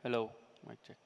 Hello, mic check.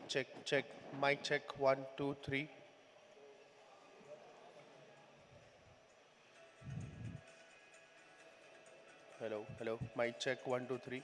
Check, check. Mic check. One, two, three. Hello, hello. Mic check. One, two, three.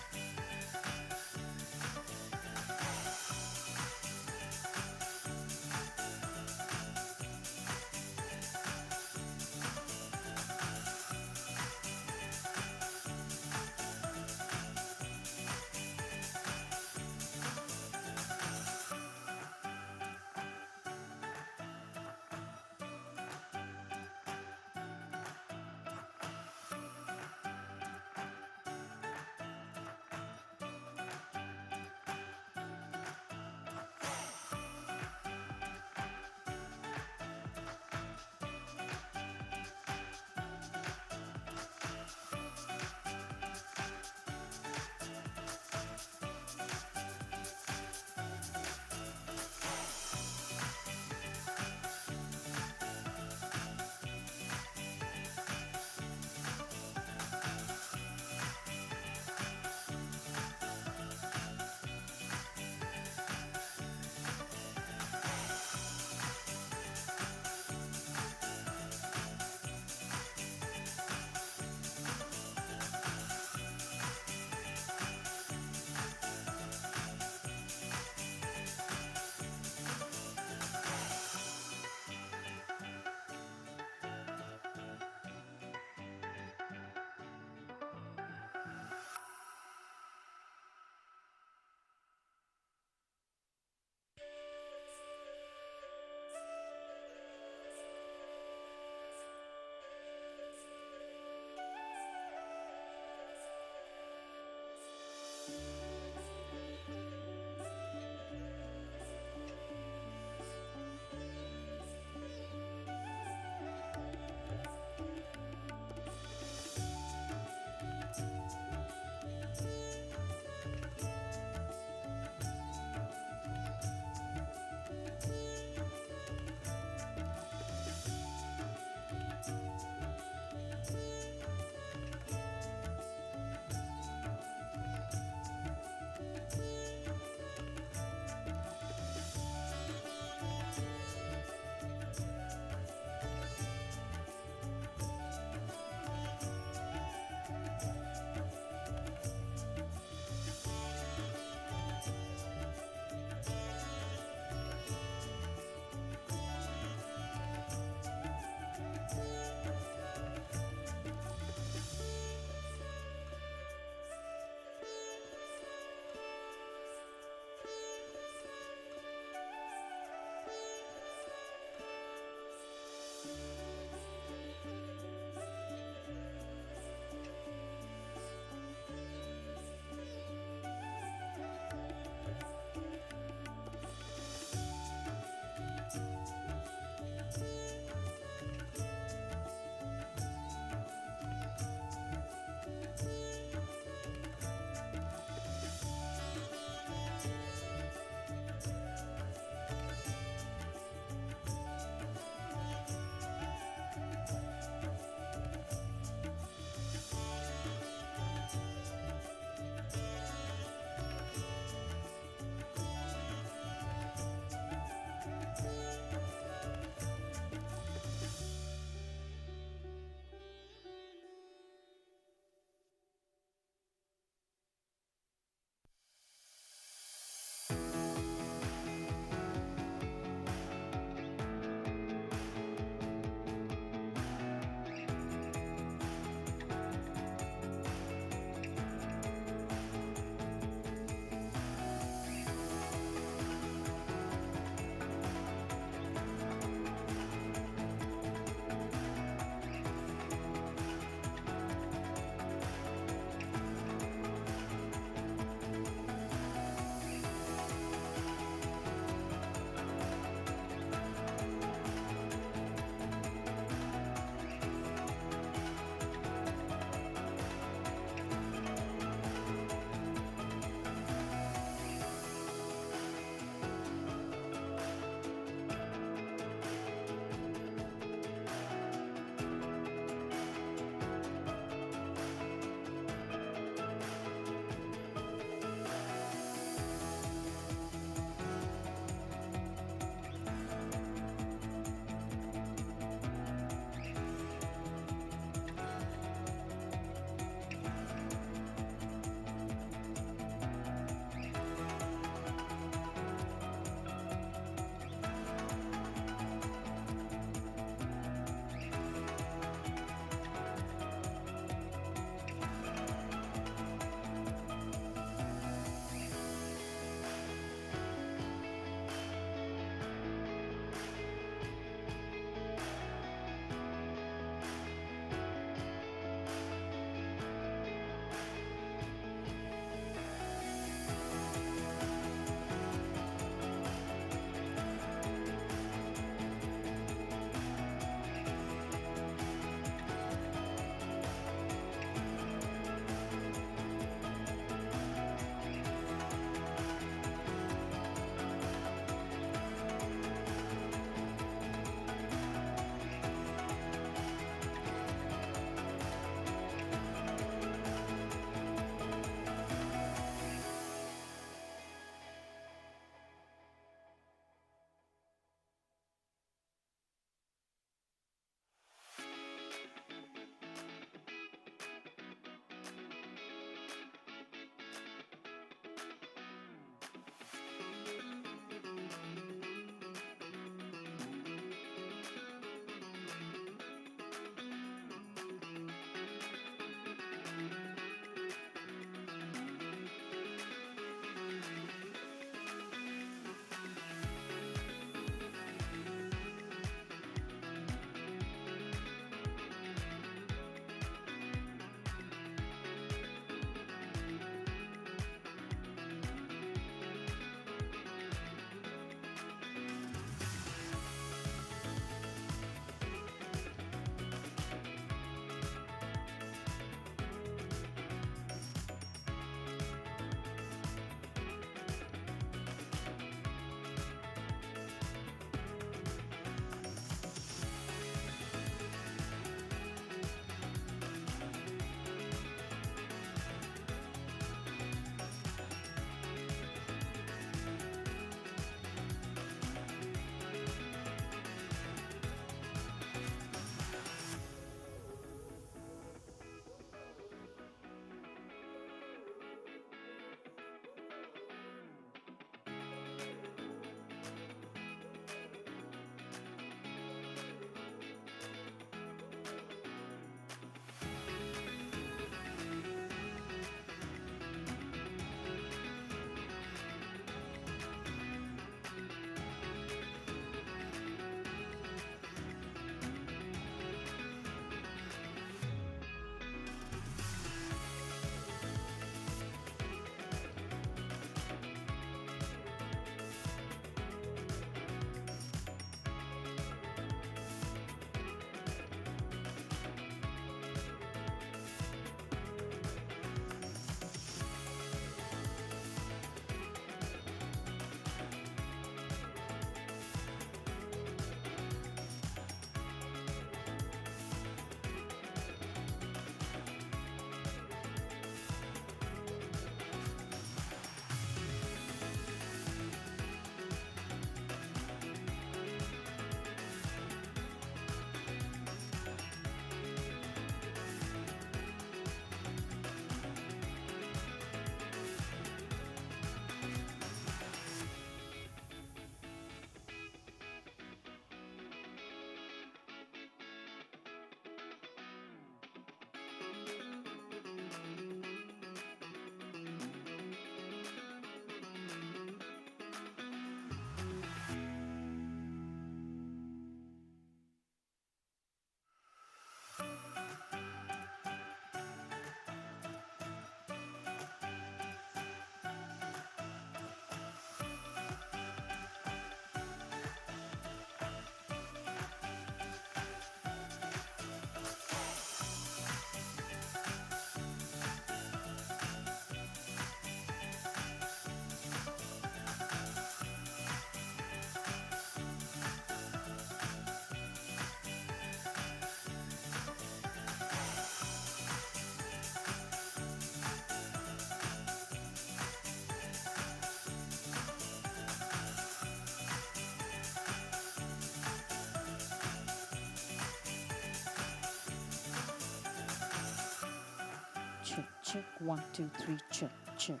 check. 1, 2, 3, check, check.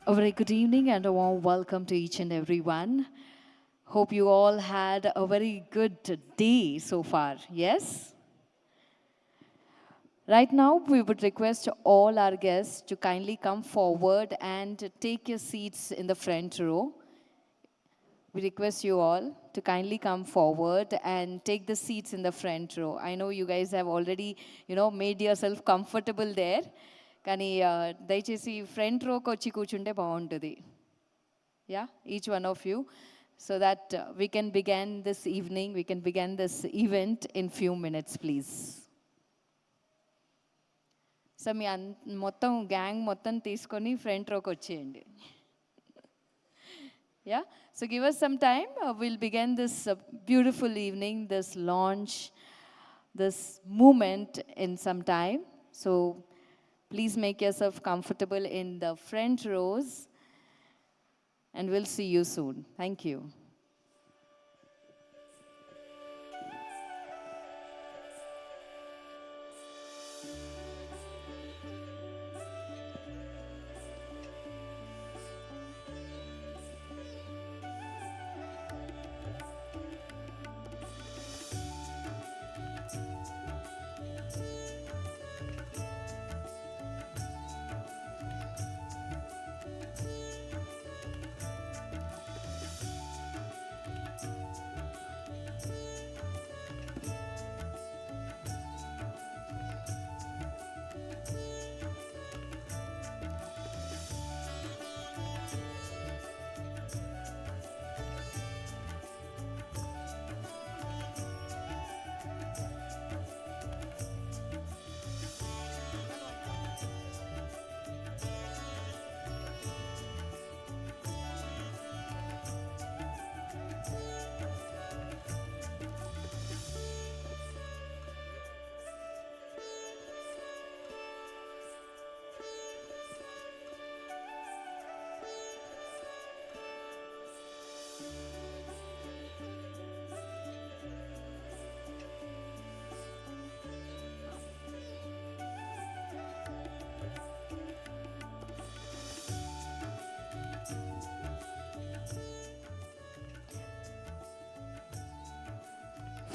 A very good evening and a warm welcome to each and everyone. Hope you all had a very good day so far. Yes? Right now, we would request all our guests to kindly come forward and take your seats in the front row. We request you all to kindly come forward and take the seats in the front row. I know you guys have already, made yourself comfortable there. కానీ దయచేసి front రోకి వచ్చి కూర్చుంటే బాగుంటుంది. Yeah, each one of you, so that we can begin this evening, we can begin this event in few minutes, please. So మీ మొత్తం gang మొత్తం తీసుకొని front రోకి వచ్చేయండి. Yeah, so give us some time. We'll begin this beautiful evening, this launch, this moment in some time. So please make yourself comfortable in the front rows and we'll see you soon. Thank you.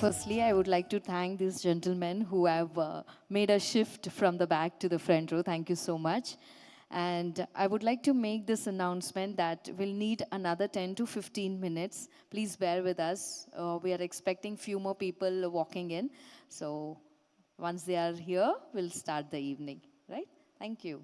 Firstly, I would like to thank these gentlemen who have made a shift from the back to the front row. Thank you so much. And I would like to make this announcement that we'll need another 10 to 15 minutes. Please bear with us. We are expecting few more people walking in. So once they are here, we'll start the evening, right? Thank you.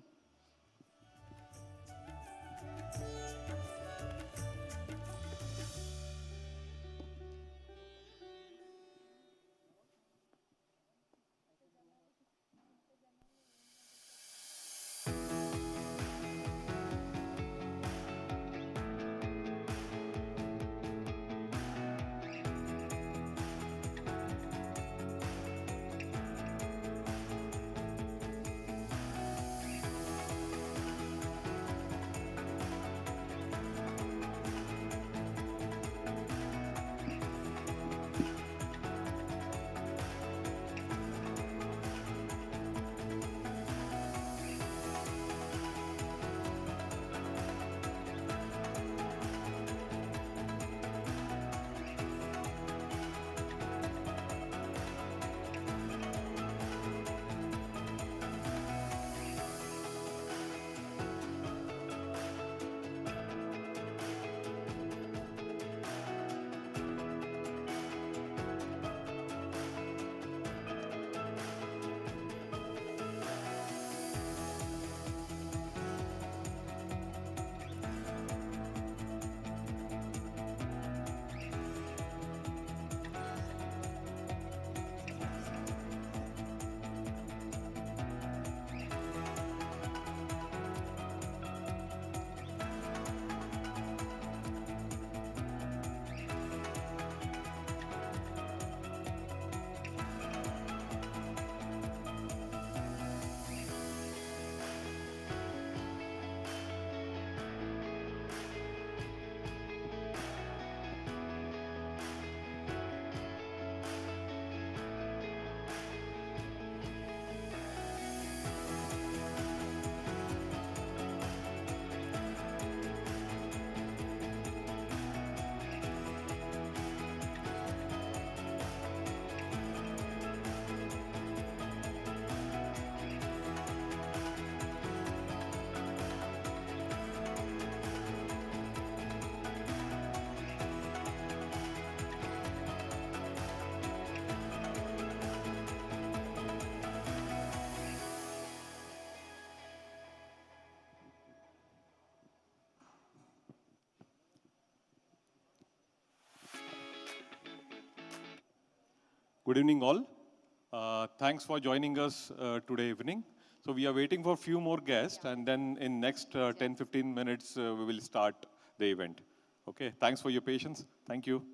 Good evening, all. Thanks for joining us today evening. So we are waiting for a few more guests, and then in next 10-15 minutes, we will start the event. Okay, thanks for your patience. Thank you.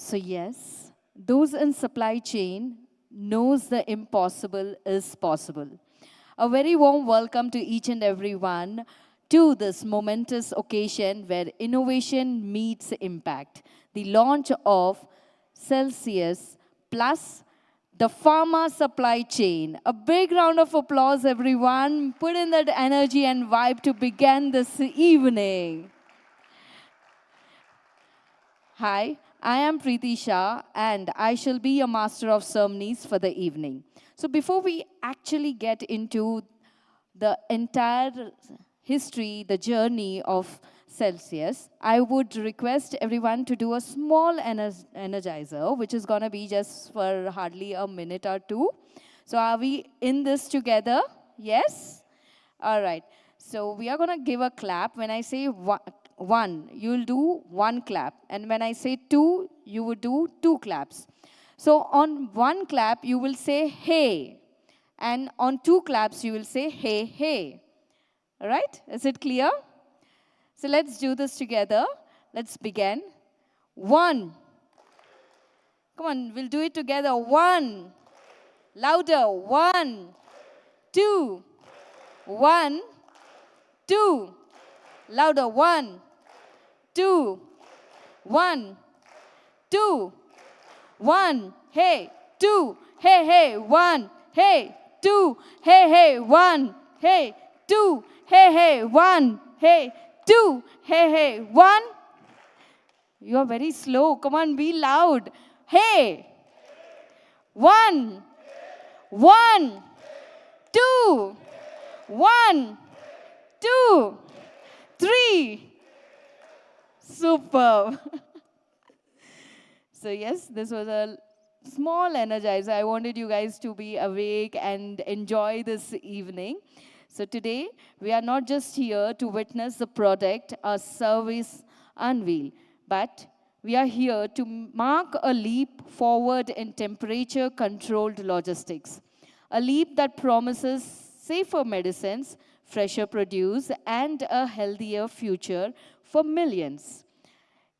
So yes, those in supply chain knows the impossible is possible. A very warm welcome to each and everyone to this momentous occasion where innovation meets impact. The launch of Celsius plus the pharma supply chain. A big round of applause, everyone. Put in that energy and vibe to begin this evening. Hi, I am Preeti Shah, and I shall be your master of ceremonies for the evening. So before we actually get into the entire history, the journey of Celsius, I would request everyone to do a small energizer, which is going to be just for hardly a minute or two. So are we in this together? Yes? All right. So we are going to give a clap. When I say one, you'll do one clap. And when I say two, you would do two claps. So on one clap, you will say, hey. And on two claps, you will say, hey, hey. All right? Is it clear? So let's do this together. Let's begin. One. Come on, we'll do it together. One. Louder. One. Two. One. Two. Louder. One. Two. One. Two. One. Hey. Two. Hey, hey. One. Hey. Two. Hey, hey. One. Hey. Two. Hey, hey. One. Hey. Two. Hey, hey. One. You are very slow. Come on, be loud. Hey. One. One. Two. One. Two. Three. Superb. So yes, this was a small energizer. I wanted you guys to be awake and enjoy this evening. So today, we are not just here to witness the product or service unveil, but we are here to mark a leap forward in temperature-controlled logistics. A leap that promises safer medicines, fresher produce, and a healthier future for millions.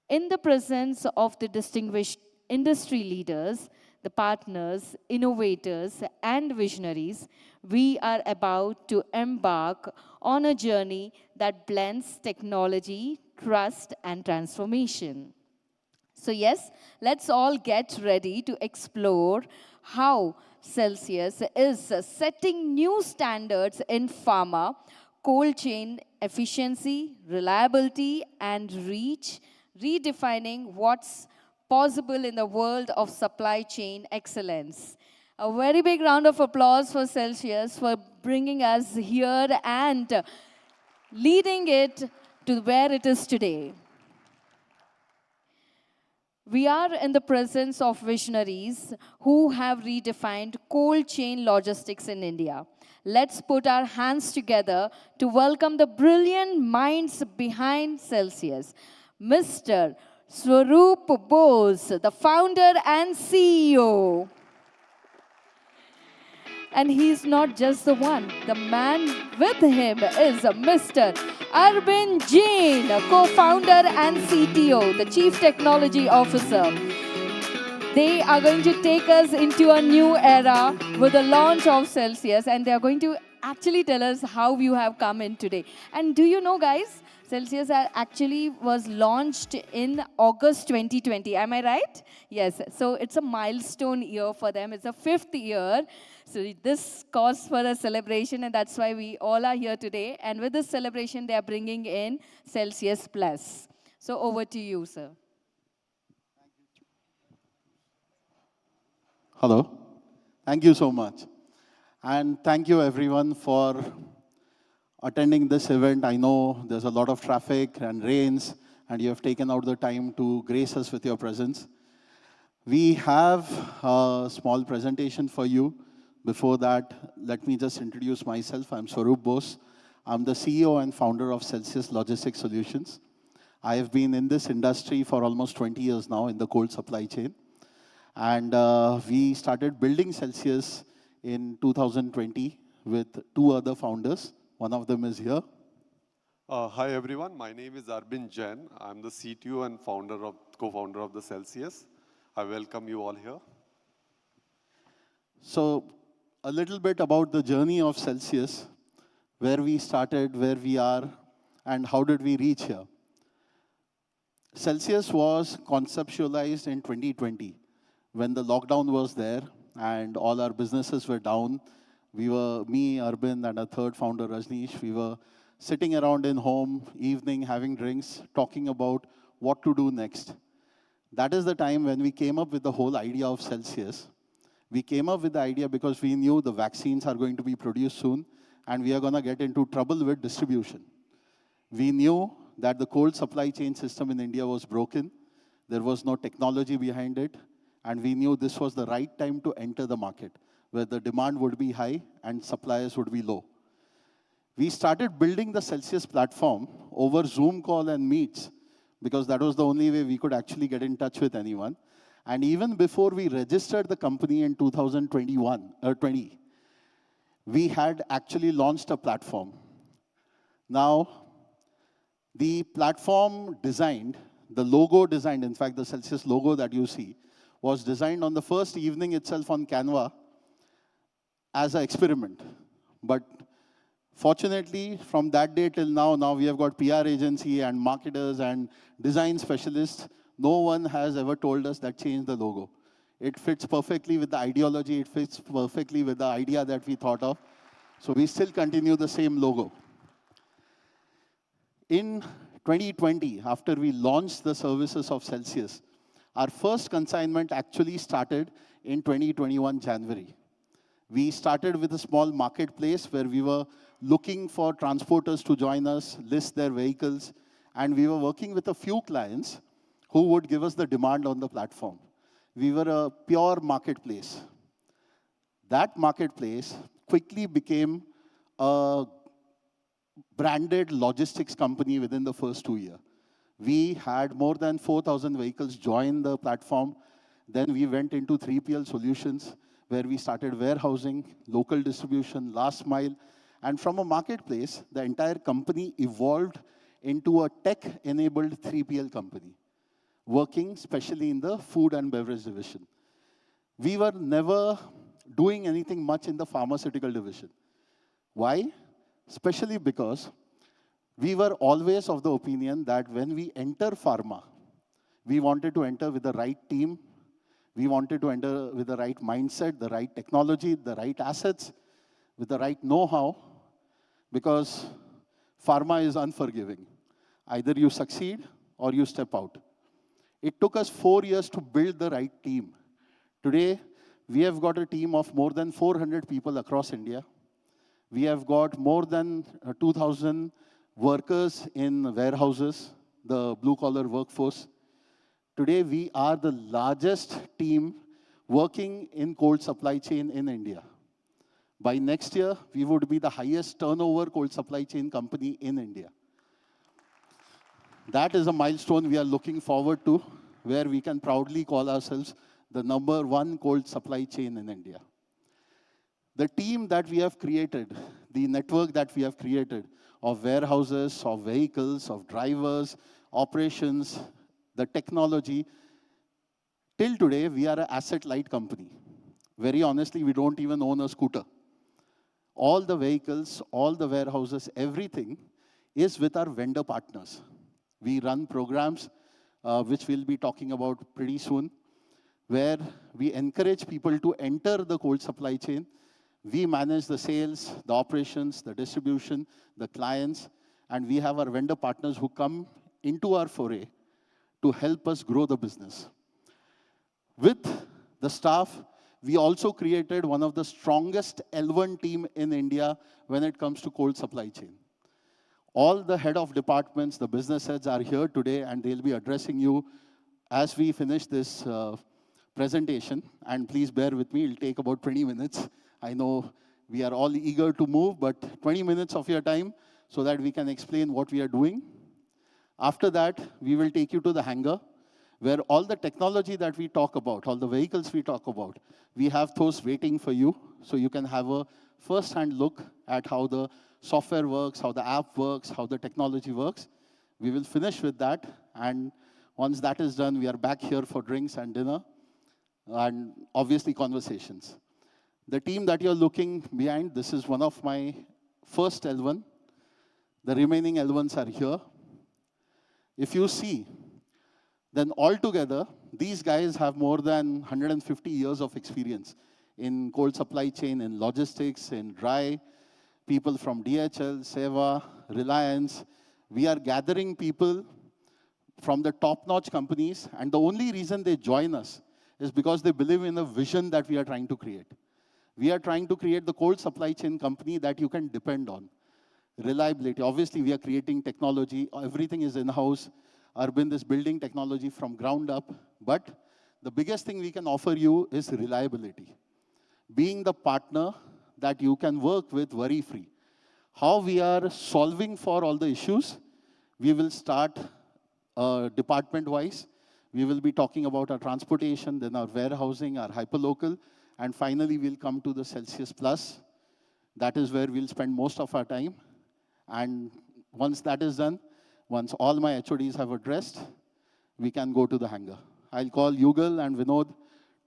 In the presence of the distinguished industry leaders, the partners, innovators, and visionaries, we are about to embark on a journey that blends technology, trust, and transformation. So yes, let's all get ready to explore how Celsius is setting new standards in pharma, cold chain efficiency, reliability, and reach, redefining what's possible in the world of supply chain excellence. A very big round of applause for Celsius for bringing us here and leading it to where it is today. We are in the presence of visionaries who have redefined cold chain logistics in India. Let's put our hands together to welcome the brilliant minds behind Celsius. Mr. Swaroop Bose, the founder and CEO. And he's not just the one. The man with him is Mr. Arvind Jain, co-founder and CTO, the Chief Technology Officer. They are going to take us into a new era with the launch of Celsius, and they are going to actually tell us how you have come in today. And do you know, guys, Celsius actually was launched in August 2020. Am I right? Yes. So it's a milestone year for them. It's the 5th year. So this calls for a celebration, and that's why we all are here today. And with this celebration, they are bringing in Celsius Plus. So over to you, sir. Hello. Thank you so much. And thank you everyone for attending this event. I know there's a lot of traffic and rains, and you have taken out the time to grace us with your presence. We have a small presentation for you. Before that, let me just introduce myself. I'm Swaroop Bose. I'm the CEO and founder of Celsius Logistics Solutions. I have been in this industry for almost 20 years now in the cold supply chain. And we started building Celsius in 2020 with 2 other founders. One of them is here. Hi everyone, my name is Arvind Jain. I'm the CTO and co-founder of the Celsius. I welcome you all here. So, a little bit about the journey of Celsius, where we started, where we are, and how did we reach here. Celsius was conceptualized in 2020 when the lockdown was there and all our businesses were down. We were, me, Arvind, and our third founder, Rajneesh, we were sitting around in home, evening, having drinks, talking about what to do next. That is the time when we came up with the whole idea of Celsius. We came up with the idea because we knew the vaccines are going to be produced soon and we are going to get into trouble with distribution. We knew that the cold supply chain system in India was broken. There was no technology behind it. And we knew this was the right time to enter the market, where the demand would be high and suppliers would be low. We started building the Celsius platform over Zoom call and meets, because that was the only way we could actually get in touch with anyone. And even before we registered the company in 2020, we had actually launched a platform. Now, the platform designed, the logo designed, in fact, the Celsius logo that you see, was designed on the first evening itself on Canva as an experiment. But fortunately, from that day till now we have got PR agency and marketers and design specialists. No one has ever told us that change the logo. It fits perfectly with the ideology. It fits perfectly with the idea that we thought of. So we still continue the same logo. In 2020, after we launched the services of Celsius, our first consignment actually started in 2021 January. We started with a small marketplace where we were looking for transporters to join us, list their vehicles, and we were working with a few clients who would give us the demand on the platform. We were a pure marketplace. That marketplace quickly became a branded logistics company within the first 2 years. We had more than 4,000 vehicles join the platform. Then we went into 3PL solutions, where we started warehousing, local distribution, last mile. And from a marketplace, the entire company evolved into a tech-enabled 3PL company, working especially in the food and beverage division. We were never doing anything much in the pharmaceutical division. Why? Especially because we were always of the opinion that when we enter pharma, we wanted to enter with the right team. We wanted to enter with the right mindset, the right technology, the right assets, with the right know-how, because pharma is unforgiving. Either you succeed or you step out. It took us 4 years to build the right team. Today, we have got a team of more than 400 people across India. We have got more than 2,000 workers in warehouses, the blue-collar workforce. Today, we are the largest team working in cold supply chain in India. By next year, we would be the highest turnover cold supply chain company in India. That is a milestone we are looking forward to, where we can proudly call ourselves the #1 cold supply chain in India. The team that we have created, the network that we have created of warehouses, of vehicles, of drivers, operations, the technology, till today, we are an asset-light company. Very honestly, we don't even own a scooter. All the vehicles, all the warehouses, everything is with our vendor partners. We run programs, which we'll be talking about pretty soon, where we encourage people to enter the cold supply chain. We manage the sales, the operations, the distribution, the clients, and we have our vendor partners who come into our foray to help us grow the business. With the staff, we also created one of the strongest L1 team in India when it comes to cold supply chain. All the head of departments, the business heads are here today, and they'll be addressing you as we finish this presentation. And please bear with me, it'll take about 20 minutes. I know we are all eager to move, but 20 minutes of your time so that we can explain what we are doing. After that, we will take you to the hangar, where all the technology that we talk about, all the vehicles we talk about, we have those waiting for you, so you can have a first-hand look at how the software works, how the app works, how the technology works. We will finish with that, and once that is done, we are back here for drinks and dinner. and obviously conversations. The team that you're looking behind, this is one of my first L1. The remaining L1s are here. If you see, then altogether, these guys have more than 150 years of experience in cold supply chain, in logistics, in dry, people from DHL, Seva, Reliance. We are gathering people from the top-notch companies, and the only reason they join us is because they believe in a vision that we are trying to create. We are trying to create the cold supply chain company that you can depend on. Reliability, obviously we are creating technology, everything is in-house. Arvind is building technology from ground up, but the biggest thing we can offer you is reliability. Being the partner that you can work with worry-free. How we are solving for all the issues, we will start department-wise. We will be talking about our transportation, then our warehousing, our hyperlocal, and finally we'll come to the Celsius Plus. That is where we'll spend most of our time. And once that is done, once all my HODs have addressed, we can go to the hangar. I'll call Yugal and Vinod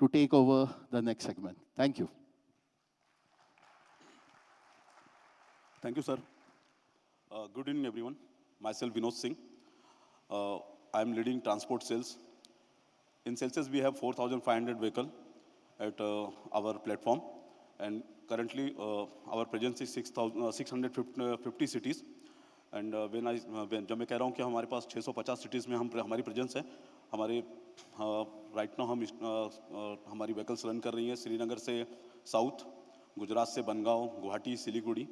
to take over the next segment. Thank you. Thank you, sir. Good evening, everyone. Myself, Vinod Singh. I'm leading transport sales. In Celsius, we have 4,500 vehicles at our platform. And currently, our presence is 650 cities. And जब मैं कह रहा हूँ कि हमारे पास 650 cities में हमारी presence है, हमारे right now हमारी vehicles run कर रही हैं श्रीनगर से south, गुजरात से Bangaon, Guwahati, Siliguri,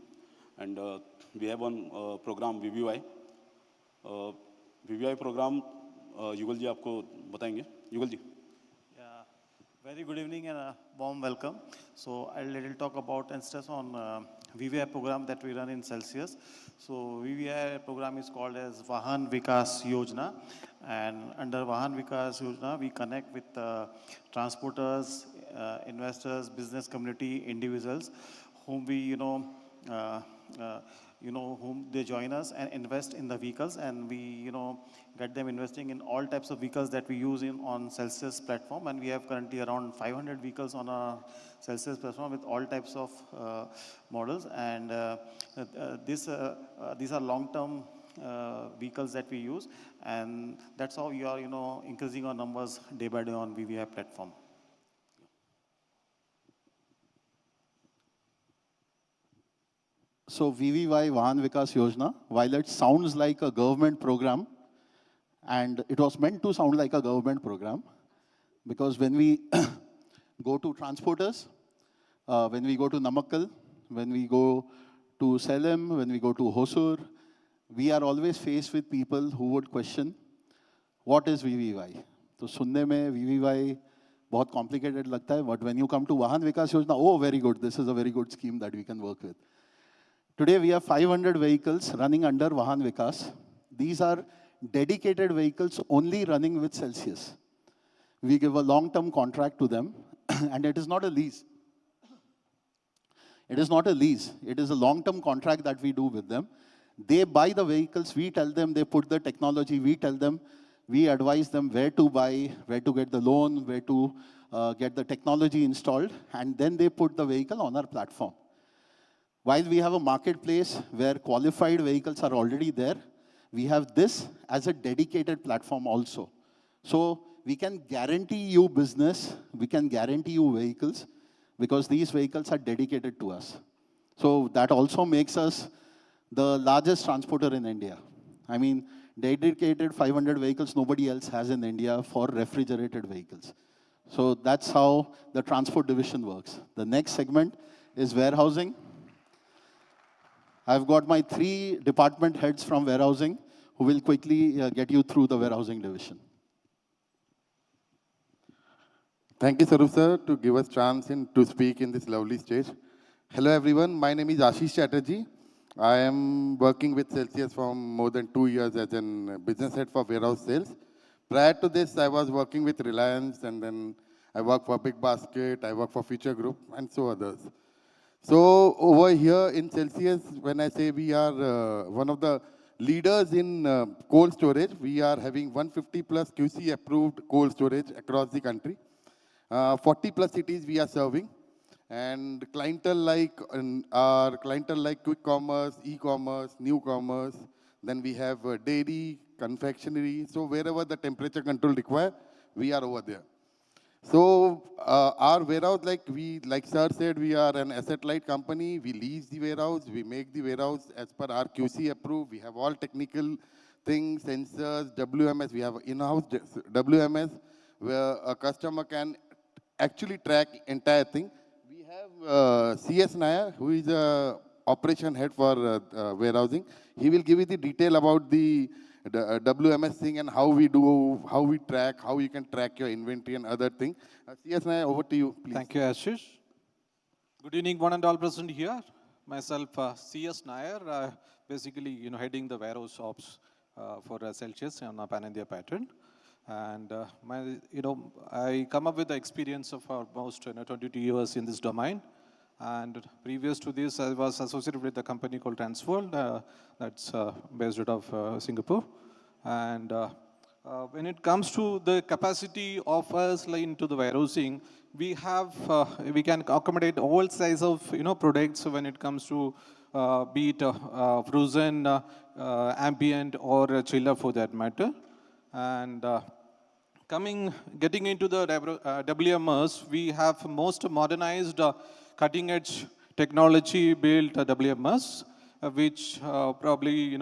and we have one program VVY. VVY program युगल जी आपको बताएंगे. युगल जी. Very good evening and a warm welcome. So I'll little talk about and stress on VVI program that we run in Celsius. So VVI program is called as Vahan Vikas Yojana, and under Vahan Vikas Yojana we connect with transporters, investors, business community, individuals, whom we whom they join us and invest in the vehicles, and we get them investing in all types of vehicles that we use on Celsius platform. And we have currently around 500 vehicles on our Celsius platform with all types of models, and these are long-term vehicles that we use, and that's how we are increasing our numbers day by day on VVI platform. So VVY Vahan Vikas Yojana, while it sounds like a government program, and it was meant to sound like a government program, because when we go to transporters, when we go to Namakkal, when we go to Salem, when we go to Hosur, we are always faced with people who would question, what is VVY? So सुनने में VVY बहुत complicated लगता है, but when you come to Vahan Vikas Yojana, oh, very good, this is a very good scheme that we can work with. Today we have 500 vehicles running under Vahan Vikas. These are dedicated vehicles only running with Celsius. We give a long-term contract to them, and it is not a lease. It is not a lease. It is a long-term contract that we do with them. They buy the vehicles, we tell them, they put the technology, we tell them, we advise them where to buy, where to get the loan, where to get the technology installed, and then they put the vehicle on our platform. While we have a marketplace where qualified vehicles are already there, we have this as a dedicated platform also. So we can guarantee you business, we can guarantee you vehicles, because these vehicles are dedicated to us. So that also makes us the largest transporter in India. I mean, dedicated 500 vehicles nobody else has in India for refrigerated vehicles. So that's how the transport division works. The next segment is warehousing. I've got my 3 department heads from warehousing who will quickly get you through the warehousing division. Thank you, Sarup sir, to give us chance to speak in this lovely stage. Hello, everyone. My name is Ashish Chatterjee. I am working with Celsius for more than 2 years as a business head for warehouse sales. Prior to this, I was working with Reliance, and then I worked for Big Basket, I worked for Future Group, and so others. So over here in Celsius, when I say we are one of the leaders in cold storage, we are having 150 plus QC approved cold storage across the country. 40 plus cities we are serving. And our clientele like quick commerce, e-commerce, new commerce. Then we have dairy, confectionery. So wherever the temperature control require, we are over there. So our warehouse, like sir said, we are an asset-light company. We lease the warehouse. We make the warehouse as per our QC approved. We have all technical things, sensors, WMS. We have in-house WMS where a customer can actually track entire thing. We have CS Nair, who is a operation head for warehousing. He will give you the detail about the WMS thing and how we do, how we track, how you can track your inventory and other things. CS Nair, over to you, please. Thank you, Ashish. Good evening, one and all present here. Myself, CS Nair, basically, heading the warehouse ops for Celsius on a pan-India pattern. And I come up with the experience of almost 22 years in this domain. And previous to this, I was associated with a company called Transworld, that's based out of Singapore. And when it comes to the capacity of us into the warehousing, we can accommodate all size of products when it comes to be it frozen, ambient, or chiller for that matter. And getting into the WMS, we have most modernized cutting-edge technology-built WMS, which probably,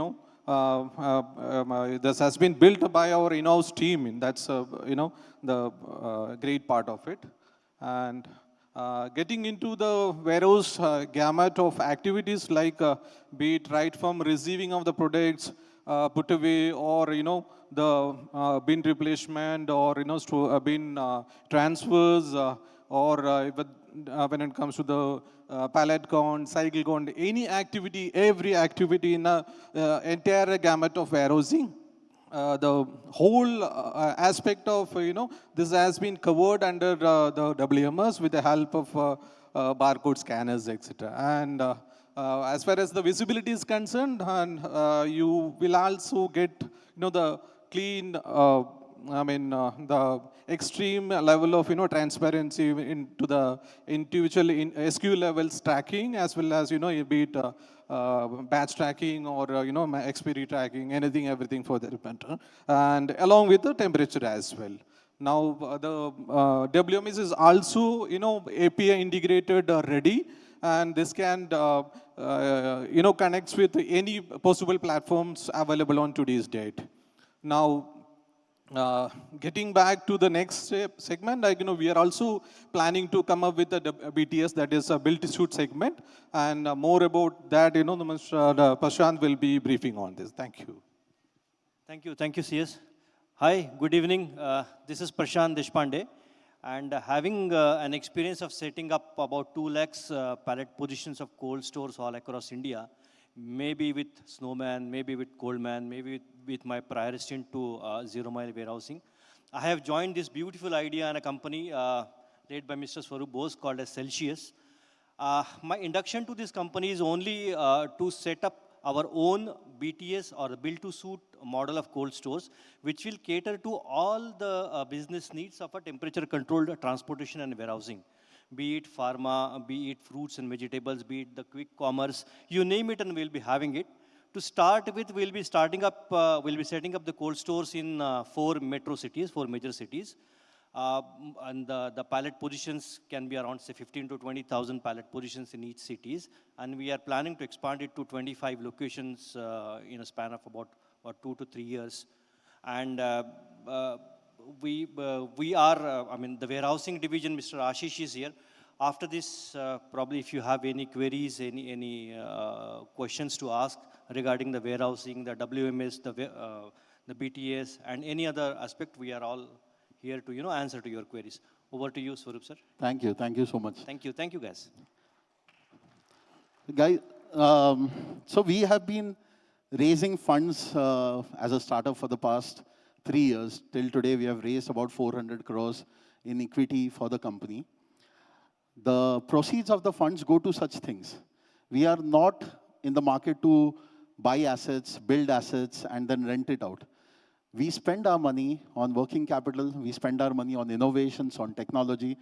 this has been built by our in-house team. And that's, the great part of it. And getting into the warehouse gamut of activities like be it right from receiving of the products, put away, or the bin replacement, or bin transfers, or when it comes to the pallet count, cycle count, every activity in the entire gamut of warehousing. The whole aspect of this has been covered under the WMS with the help of barcode scanners, etc. And as far as the visibility is concerned, and you will also get the clean, the extreme level of transparency into the individual SKU levels tracking, as well as be it batch tracking or expiry tracking, everything for that matter, and along with the temperature as well. Now the WMS is also API integrated ready, and this can connects with any possible platforms available on today's date. Now, getting back to the next segment, we are also planning to come up with a BTS, that is a build-to-suit segment, and more about that, Mr. Prashant will be briefing on this. Thank you. Thank you, CS. Hi, good evening. This is Prashant Deshpande, and having an experience of setting up about 2 lakhs pallet positions of cold stores all across India, maybe with Snowman, maybe with Coldman, maybe with my prior stint to Zero Mile Warehousing. I have joined this beautiful idea in a company led by Mr. Swarup Bose called as Celsius. My induction to this company is only to set up our own BTS, or the build-to-suit model of cold stores, which will cater to all the business needs of a temperature-controlled transportation and warehousing. Be it pharma, be it fruits and vegetables, be it the quick commerce, you name it, and we'll be having it. To start with, we'll be setting up the cold stores in 4 major cities. And the pallet positions can be around, say, 15 to 20,000 pallet positions in each cities. And we are planning to expand it to 25 locations in a span of about 2 to 3 years. And we are, the warehousing division, Mr. Ashish is here. After this, probably if you have any queries, any questions to ask regarding the warehousing, the WMS, the BTS, and any other aspect, we are all here to answer to your queries. Over to you, Swarup sir. Thank you so much. Thank you guys. Guys, so we have been raising funds as a startup for the past 3 years. Till today, we have raised about 400 crores in equity for the company. The proceeds of the funds go to such things. We are not in the market to buy assets, build assets, and then rent it out. We spend our money on working capital, we spend our money on innovations, on technology.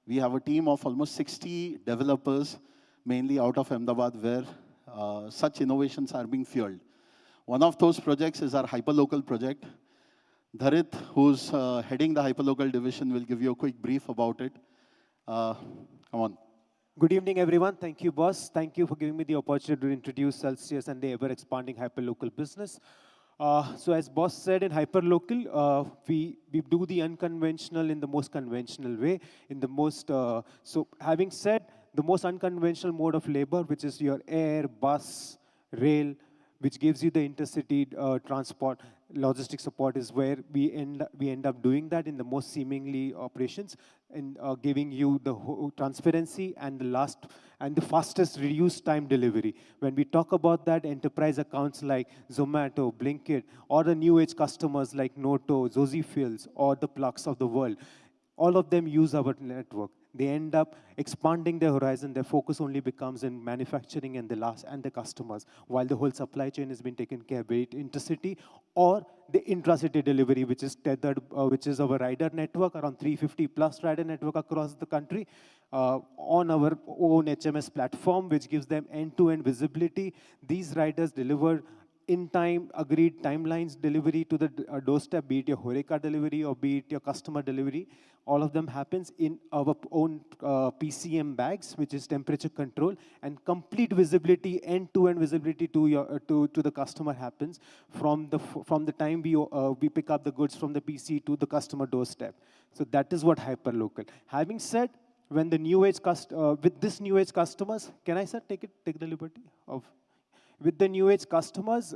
We have a team of almost 60 developers, mainly out of Ahmedabad, where such innovations are being fueled. One of those projects is our Hyperlocal project. Dharit, who's heading the Hyperlocal division, will give you a quick brief about it. Come on. Good evening, everyone. Thank you, boss. Thank you for giving me the opportunity to introduce Celsius and the ever-expanding hyperlocal business. So as boss said, in hyperlocal, we do the unconventional in the most conventional way. So having said, the most unconventional mode of labor, which is your air, bus, rail, which gives you the intercity transport, logistic support is where we end up doing that in the most seemingly operations and giving you the transparency and the fastest reduced time delivery. When we talk about that, enterprise accounts like Zomato, Blinkit, or the new age customers like Noto, Zozi Fuels, or the Plugs of the world, all of them use our network. They end up expanding their horizon. Their focus only becomes in manufacturing and the customers, while the whole supply chain has been taken care of, be it intercity or the intracity delivery, which is tethered, which is our rider network, around 350 plus rider network across the country, on our own HMS platform, which gives them end-to-end visibility. These riders deliver in time, agreed timelines delivery to the doorstep, be it your Horeca delivery or be it your customer delivery. All of them happens in our own PCM bags, which is temperature control, and complete visibility, end-to-end visibility to the customer happens from the time we pick up the goods from the PC to the customer doorstep. So that is what hyperlocal. Having said, when the new age with this new age customers, can I, sir, take the liberty of? With the new age customers,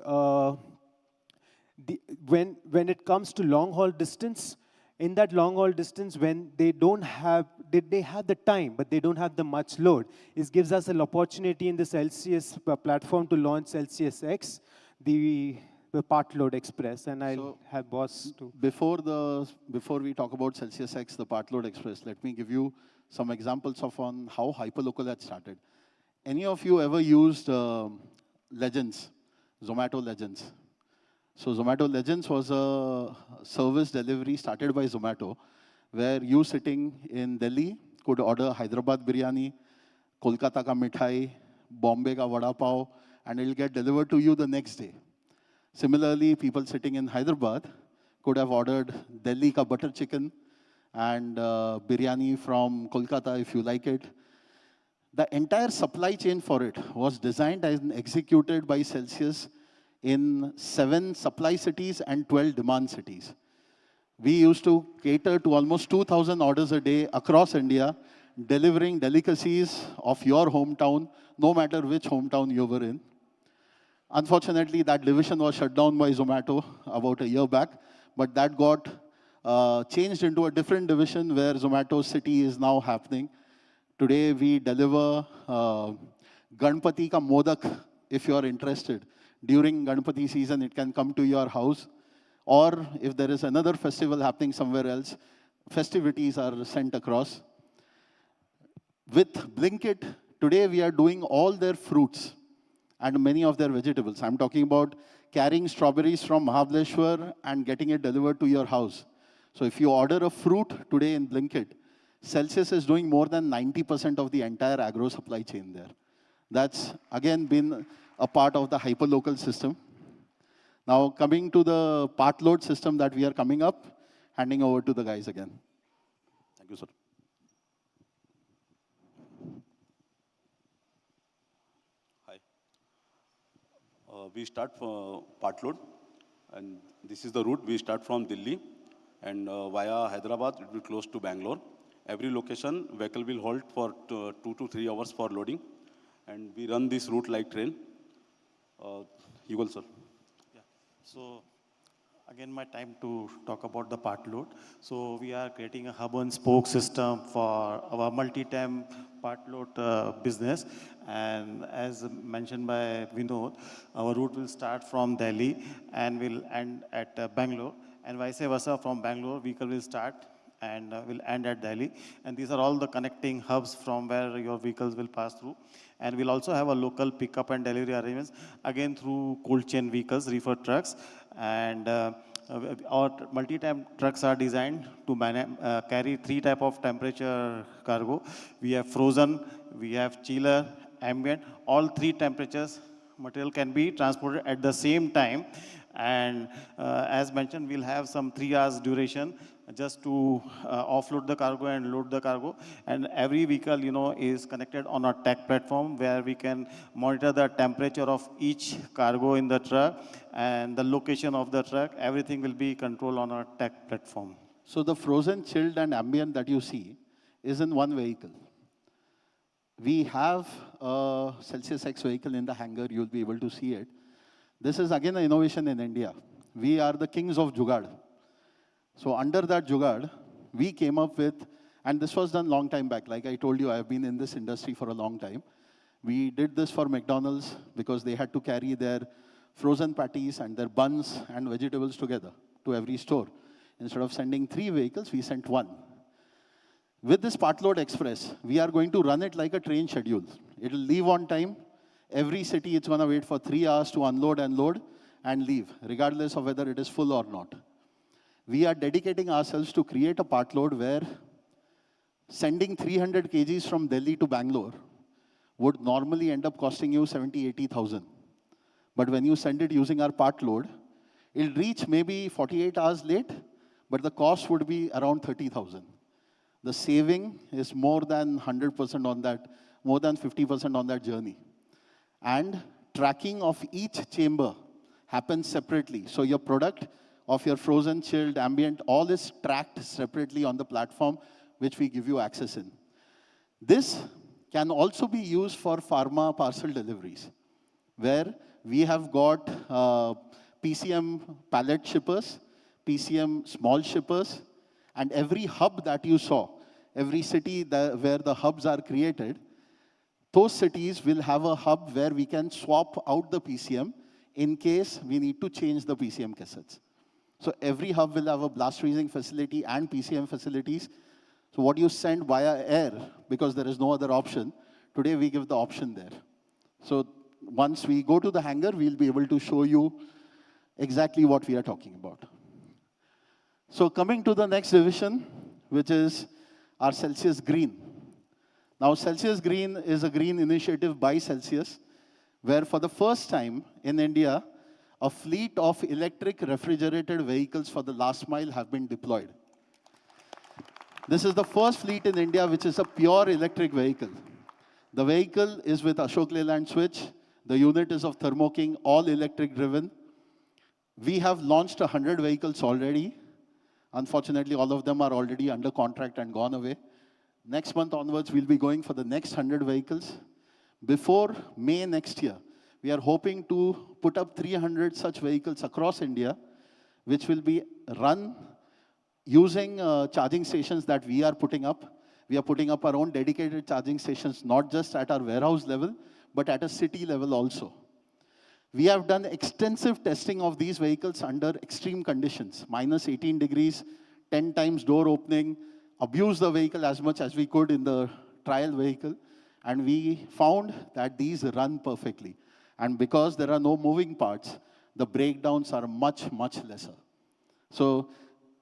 when it comes to long haul distance, in that long haul distance, when they have the time, but they don't have the much load, it gives us an opportunity in the Celsius platform to launch CelsiusX, the part load express, and I'll have boss to. Before we talk about CelsiusX, the part load express, let me give you some examples of on how hyperlocal had started. Any of you ever used Legends, Zomato Legends? So Zomato Legends was a service delivery started by Zomato, where you sitting in Delhi could order Hyderabad biryani, Kolkata ka mithai, Bombay ka vada pav, and it will get delivered to you the next day. Similarly, people sitting in Hyderabad could have ordered Delhi ka butter chicken and biryani from Kolkata if you like it. The entire supply chain for it was designed and executed by Celsius in 7 supply cities and 12 demand cities. We used to cater to almost 2,000 orders a day across India, delivering delicacies of your hometown, no matter which hometown you were in. Unfortunately, that division was shut down by Zomato about a year back, but that got changed into a different division where Zomato City is now happening. Today, we deliver Ganpati ka modak, if you are interested. During Ganpati season, it can come to your house. Or if there is another festival happening somewhere else, festivities are sent across. With Blinkit, today we are doing all their fruits and many of their vegetables. I'm talking about carrying strawberries from Mahabaleshwar and getting it delivered to your house. So if you order a fruit today in Blinkit, Celsius is doing more than 90% of the entire agro supply chain there. That's, again, been a part of the hyperlocal system. Now, coming to the part load system that we are coming up, handing over to the guys again. Thank you, sir. Hi. We start for part load, and this is the route. We start from Delhi, and via Hyderabad, it will close to Bangalore. Every location, vehicle will halt for 2 to 3 hours for loading. And we run this route like train. You will, sir. Yeah. So again, my time to talk about the part load. So we are creating a hub and spoke system for our multi-time part load business. And as mentioned by Vinod, our route will start from Delhi and will end at Bangalore. And vice versa, from Bangalore, vehicle will start and will end at Delhi. And these are all the connecting hubs from where your vehicles will pass through. And we'll also have a local pickup and delivery arrangements, again through cold chain vehicles, reefer trucks. And Our multi-temp trucks are designed to carry 3 type of temperature cargo. We have frozen, we have chiller, ambient. All 3 temperatures material can be transported at the same time. And as mentioned, we'll have some 3 hours duration just to offload the cargo and load the cargo. And every vehicle, is connected on a tech platform where we can monitor the temperature of each cargo in the truck and the location of the truck. Everything will be controlled on a tech platform. So the frozen, chilled, and ambient that you see is in one vehicle. We have a CelsiusX vehicle in the hangar. You'll be able to see it. This is again an innovation in India. We are the kings of Jugaad. So under that Jugaad, we came up with, and this was done long time back. Like I told you, I've been in this industry for a long time. We did this for McDonald's because they had to carry their frozen patties and their buns and vegetables together to every store. Instead of sending 3 vehicles, we sent 1. With this Partload Express, we are going to run it like a train schedule. It will leave on time. Every city, it's going to wait for 3 hours to unload and load and leave, regardless of whether it is full or not. We are dedicating ourselves to create a partload where sending 300 kgs from Delhi to Bangalore would normally end up costing you 70, 80,000. But when you send it using our partload, it'll reach maybe 48 hours late, but the cost would be around 30,000. The saving is more than 100% on that, more than 50% on that journey. And tracking of each chamber happens separately. So your product of your frozen, chilled, ambient, all is tracked separately on the platform, which we give you access in. This can also be used for pharma parcel deliveries, where we have got PCM pallet shippers, PCM small shippers, and every hub that you saw, every city where the hubs are created, those cities will have a hub where we can swap out the PCM in case we need to change the PCM cassettes. So every hub will have a blast freezing facility and PCM facilities. So what you send via air, because there is no other option, today we give the option there. So once we go to the hangar, we'll be able to show you exactly what we are talking about. So coming to the next division, which is our Celsius Green. Now, Celsius Green is a green initiative by Celsius, where for the first time in India, a fleet of electric refrigerated vehicles for the last mile have been deployed. This is the first fleet in India which is a pure electric vehicle. The vehicle is with Ashok Leyland switch. The unit is of Thermo King, all electric driven. We have launched 100 vehicles already. Unfortunately, all of them are already under contract and gone away. Next month onwards, we'll be going for the next 100 vehicles. Before May next year, we are hoping to put up 300 such vehicles across India, which will be run using charging stations that we are putting up. We are putting up our own dedicated charging stations, not just at our warehouse level, but at a city level also. We have done extensive testing of these vehicles under extreme conditions, minus 18 degrees, 10 times door opening, abused the vehicle as much as we could in the trial vehicle, and we found that these run perfectly. And because there are no moving parts, the breakdowns are much, much lesser. So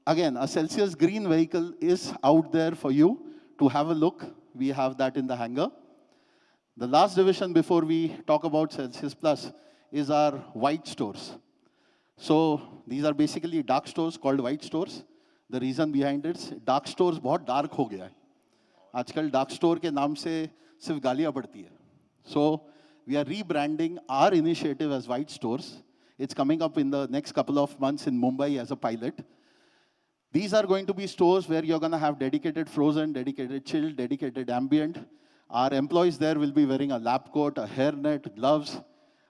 again, a Celsius Green vehicle is out there for you to have a look. We have that in the hangar. The last division before we talk about Celsius Plus is our white stores. So these are basically dark stores called white stores. The reason behind it is dark stores बहुत dark हो गया है. आजकल dark store के नाम से सिर्फ गालियाँ पड़ती है. So we are rebranding our initiative as white stores. It's coming up in the next couple of months in Mumbai as a pilot. These are going to be stores where you're going to have dedicated frozen, dedicated chilled, dedicated ambient. Our employees there will be wearing a lab coat, a hairnet, gloves.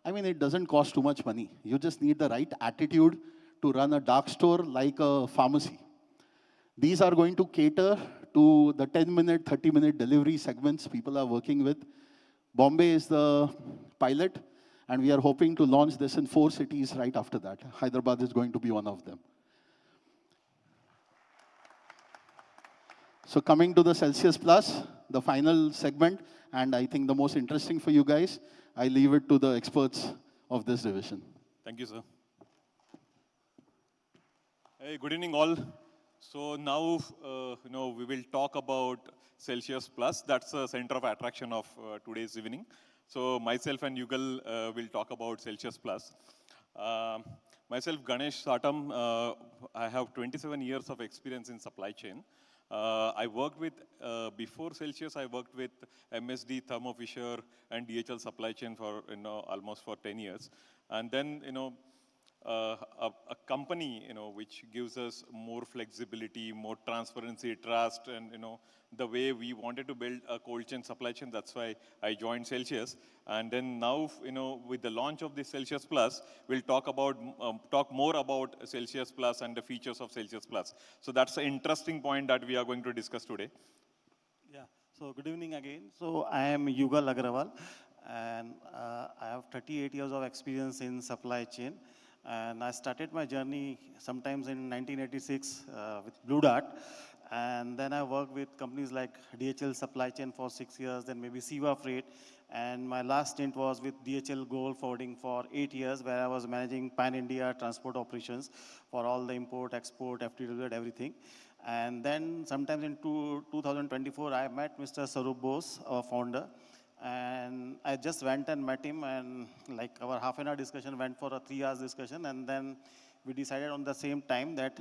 I mean, it doesn't cost too much money. You just need the right attitude to run a dark store like a pharmacy. These are going to cater to the 10-minute, 30-minute delivery segments people are working with. Bombay is the pilot, and we are hoping to launch this in 4 cities right after that. Hyderabad is going to be one of them. So coming to the Celsius Plus, the final segment, and I think the most interesting for you guys, I leave it to the experts of this division. Thank you, sir. Hey, good evening all. So now, we will talk about Celsius Plus. That's the center of attraction of today's evening. So myself and Yugal will talk about Celsius Plus. Um Myself, Ganesh Satam, I have 27 years of experience in supply chain. I worked with, before Celsius, I worked with MSD, Thermo Fisher, and DHL supply chain for, almost for 10 years. And then, a company, which gives us more flexibility, more transparency, trust, and, the way we wanted to build a cold chain supply chain. That's why I joined Celsius. And then now, with the launch of the Celsius Plus, we'll talk more about Celsius Plus and the features of Celsius Plus. So that's an interesting point that we are going to discuss today. Yeah, so good evening again. So I am Yugal Agrawal, and I have 38 years of experience in supply chain. And I started my journey sometimes in 1986 with Blue Dart. And then I worked with companies like DHL Supply Chain for 6 years, then maybe Siva Freight. And my last stint was with DHL Gold Forwarding for 8 years, where I was managing Pan-India transport operations for all the import, export, FTW, everything. And then sometimes in 2024, I met Mr. Sarup Bose, our founder. And I just went and met him, and like our half an hour discussion went for a 3 hours discussion. And then we decided on the same time that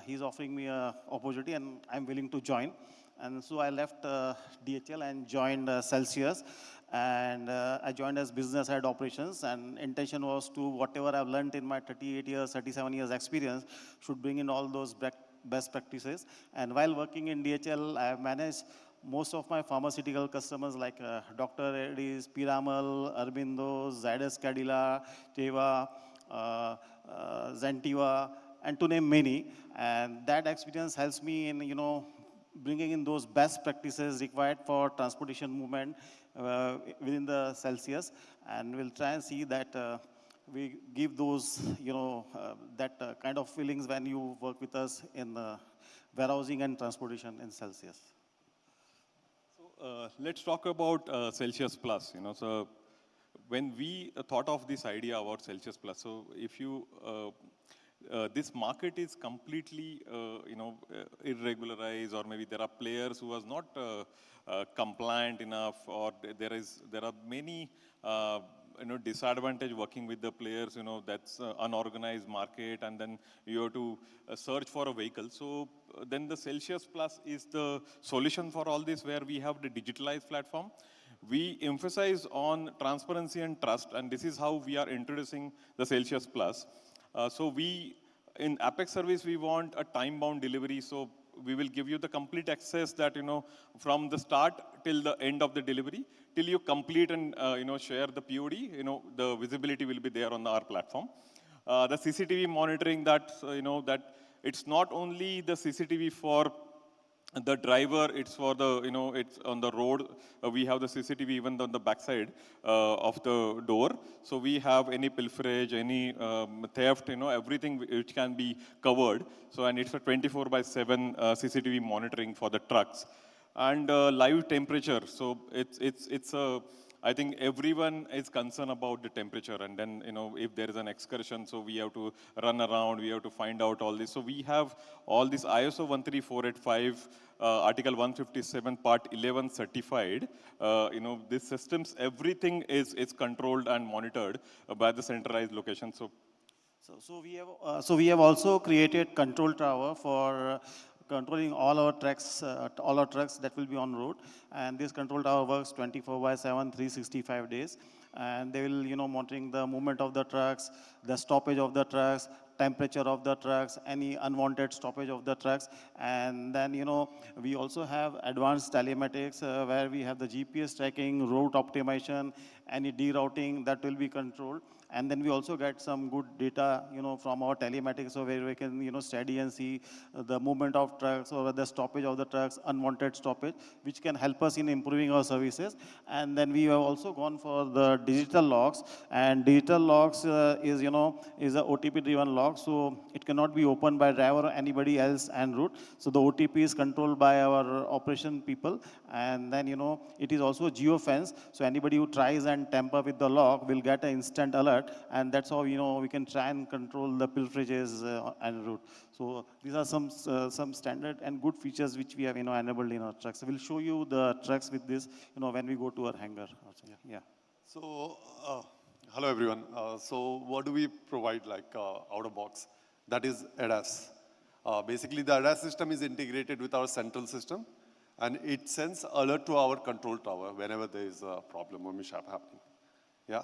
he's offering me an opportunity and I'm willing to join. And so I left DHL and joined Celsius. And I joined as business head operations, and intention was to whatever I've learned in my 38 years, 37 years experience, should bring in all those best practices. And while working in DHL, I have managed most of my pharmaceutical customers like Dr. Reddy's, Piramal, Arbindo, Zydus Cadila, Teva, Zentiva, and to name many. And that experience helps me in, bringing in those best practices required for transportation movement within the Celsius. And we'll try and see that we give those, that kind of feelings when you work with us in warehousing and transportation in Celsius. Let's talk about Celsius Plus. So when we thought of this idea about Celsius Plus, so if you this market is completely, irregularized, or maybe there are players who are not compliant enough, or there are many disadvantage working with the players. That's unorganized market, and then you have to search for a vehicle. So then the Celsius Plus is the solution for all this, where we have the digitalized platform. We emphasize on transparency and trust, and this is how we are introducing the Celsius Plus. So in Apex service, we want a time-bound delivery. So we will give you the complete access that, from the start till the end of the delivery, till you complete and, share the POD, the visibility will be there on our platform. The CCTV monitoring, that it's not only the CCTV for the driver, it's for the, it's on the road. We have the CCTV even on the backside of the door. So we have any pilferage, any theft, everything which can be covered. So, and it's a 24/7 CCTV monitoring for the trucks. And live temperature. So it's a, I think everyone is concerned about the temperature, and then, if there is an excursion, so we have to run around, we have to find out all this. So we have all this ISO 13485, Article 157, Part 11 certified. These systems, everything is controlled and monitored by the centralized location. So we have also created control tower for controlling all our trucks that will be on road. And this control tower works 24/7, 365 days. And they will, monitoring the movement of the trucks, the stoppage of the trucks, temperature of the trucks, any unwanted stoppage of the trucks. And then, we also have advanced telematics where we have the GPS tracking, route optimization, any derouting that will be controlled. And then we also get some good data, from our telematics, so where we can, study and see the movement of trucks or the stoppage of the trucks, unwanted stoppage, which can help us in improving our services. And then we have also gone for the digital logs, and digital logs is a OTP-driven log, so it cannot be opened by driver or anybody else en route. So the OTP is controlled by our operation people, and then it is also geofence. So anybody who tries and tamper with the log will get an instant alert that, and that's how, we can try and control the pilferages en route. So these are some standard and good features which we have, enabled in our trucks. We'll show you the trucks with this, when we go to our hangar. Also. Yeah. So, hello everyone. So what do we provide like out of box? That is ADAS. Basically, the ADAS system is integrated with our central system, and it sends alert to our control tower whenever there is a problem or mishap happening. Yeah.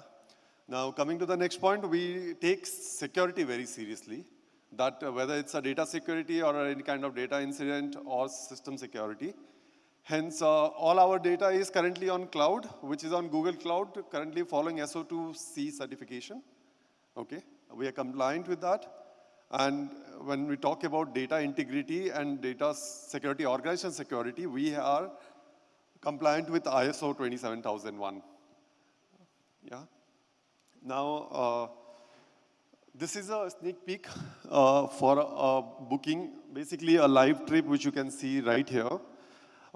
Now, coming to the next point, we take security very seriously. That whether it's a data security or any kind of data incident or system security. Hence, all our data is currently on cloud, which is on Google Cloud, currently following SO2C certification. Okay, we are compliant with that. And when we talk about data integrity and data security, organization security, we are compliant with ISO 27001. Yeah. Now, this is a sneak peek for a booking, basically a live trip, which you can see right here.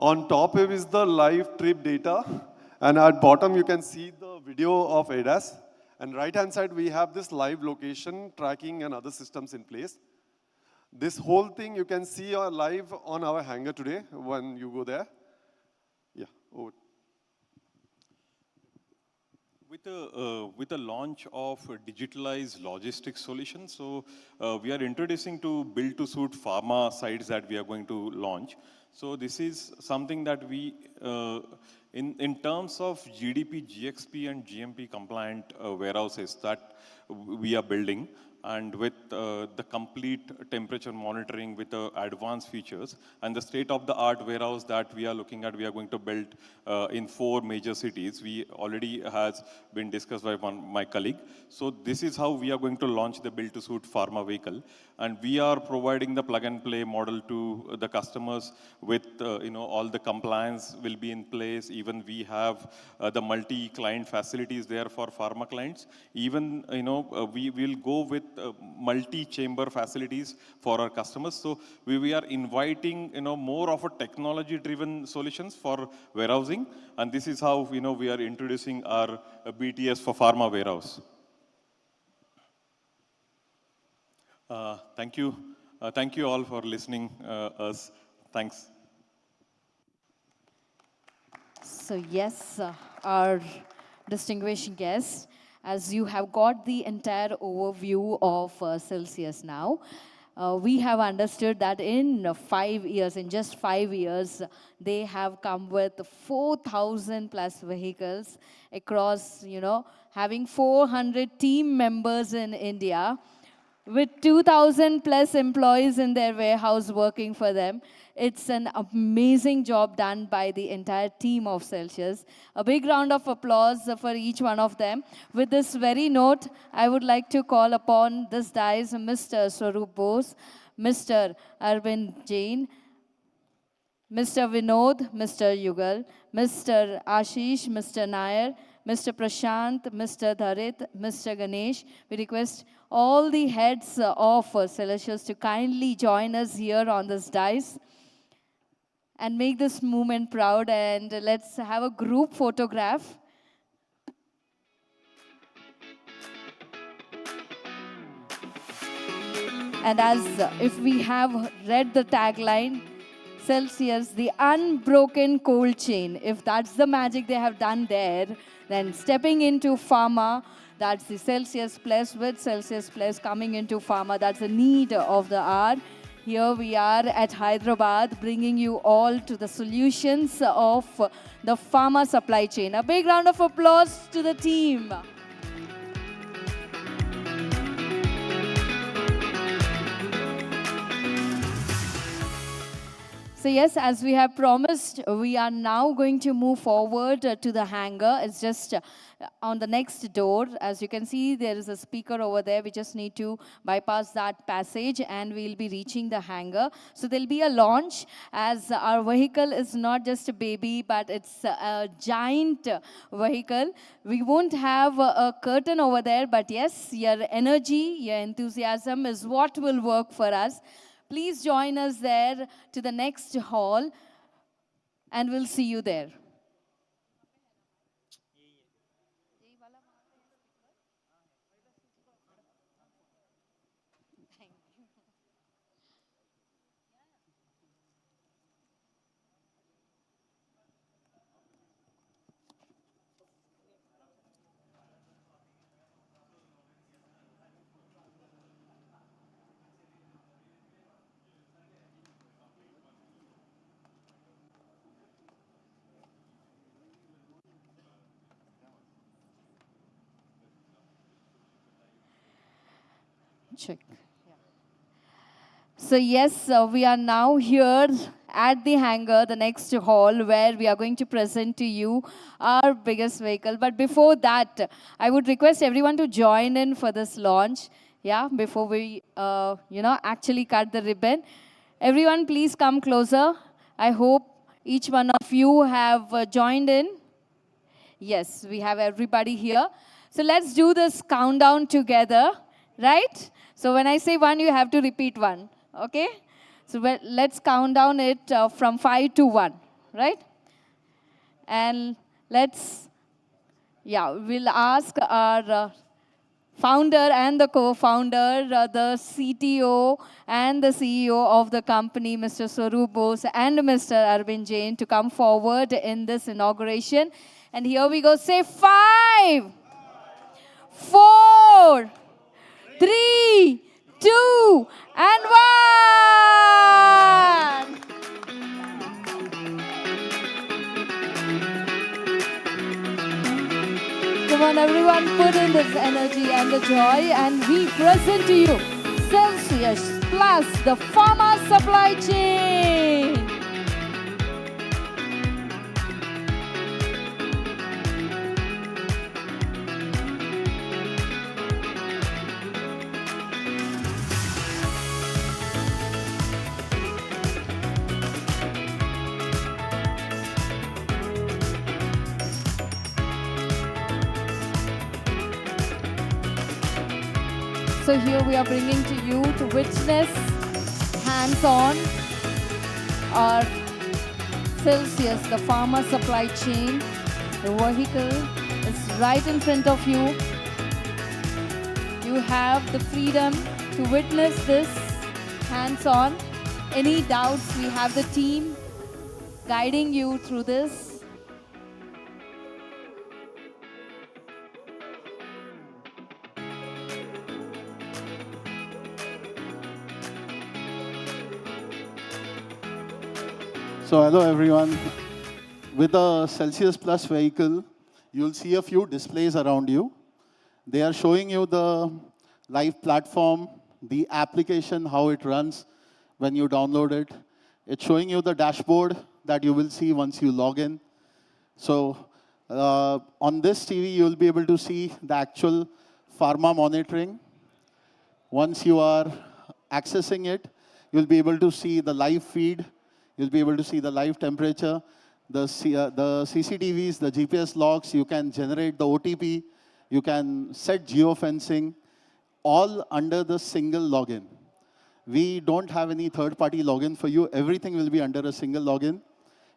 On top is the live trip data, and at bottom you can see the video of ADAS. And right-hand side, we have this live location tracking and other systems in place. This whole thing you can see live on our hangar today when you go there. Yeah, over. With the launch of digitalized logistics solutions, so we are introducing to build-to-suit pharma sites that we are going to launch. So this is something that we, in terms of GDP, GXP, and GMP compliant warehouses that we are building, and with the complete temperature monitoring with advanced features, and the state-of-the-art warehouse that we are looking at, we are going to build in 4 major cities. We already has been discussed by my colleague. So this is how we are going to launch the build-to-suit pharma vehicle. And we are providing the plug-and-play model to the customers with, all the compliance will be in place. Even we have the multi-client facilities there for pharma clients. Even, we will go with multi-chamber facilities for our customers. So we are inviting, more of a technology-driven solutions for warehousing. And this is how, we are introducing our BTS for pharma warehouse. Thank you. Thank you all for listening us. Thanks. So yes, our distinguished guests, as you have got the entire overview of Celsius now, we have understood that in 5 years, in just 5 years, they have come with 4,000 plus vehicles across, having 400 team members in India, with 2,000 plus employees in their warehouse working for them. It's an amazing job done by the entire team of Celsius. A big round of applause for each one of them. With this very note, I would like to call upon this dais Mr. Swaroop Bose, Mr. Arvind Jain, Mr. Vinod, Mr. Yugal, Mr. Ashish, Mr. Nair, Mr. Prashant, Mr. Dharit, Mr. Ganesh. We request all the heads of Celsius to kindly join us here on this dais and make this movement proud. And let's have a group photograph. And as if we have read the tagline, Celsius, the unbroken cold chain. If that's the magic they have done there, then stepping into pharma, that's the Celsius Plus with Celsius Plus coming into pharma. That's the need of the hour. Here we are at Hyderabad, bringing you all to the solutions of the pharma supply chain. A big round of applause to the team. So yes, as we have promised, we are now going to move forward to the hangar. It's just on the next door. As you can see, there is a speaker over there. We just need to bypass that passage and we'll be reaching the hangar. So there'll be a launch, as our vehicle is not just a baby, but it's a giant vehicle. We won't have a curtain over there, but yes, your energy, your enthusiasm is what will work for us. Please join us there to the next hall, and we'll see you there. Check. So yes, we are now here at the hangar, the next hall, where we are going to present to you our biggest vehicle. But before that, I would request everyone to join in for this launch. Yeah, before we, actually cut the ribbon. Everyone, please come closer. I hope each one of you have joined in. Yes, we have everybody here. So let's do this countdown together, right? So when I say one, you have to repeat one, okay? So let's count down it from 5 to 1, right? And we'll ask our founder and the co-founder, the CTO and the CEO of the company, Mr. Swaroop Bose and Mr. Arvind Jain, to come forward in this inauguration. And here we go. Say 5, 4, 3, 2, and 1. Come on, everyone, put in this energy and the joy, and we present to you Celsius Plus, the pharma supply chain. So here we are bringing to you to witness hands-on our Celsius, the pharma supply chain. The vehicle is right in front of you. You have the freedom to witness this hands-on. Any doubts, we have the team guiding you through this. So hello everyone. With the Celsius Plus vehicle, you'll see a few displays around you. They are showing you the live platform, the application, how it runs when you download it. It's showing you the dashboard that you will see once you log in. So on this TV, you'll be able to see the actual pharma monitoring. Once you are accessing it, you'll be able to see the live feed. You'll be able to see the live temperature, the CCTVs, the GPS logs. You can generate the OTP. You can set geofencing, all under the single login. We don't have any third-party login for you. Everything will be under a single login.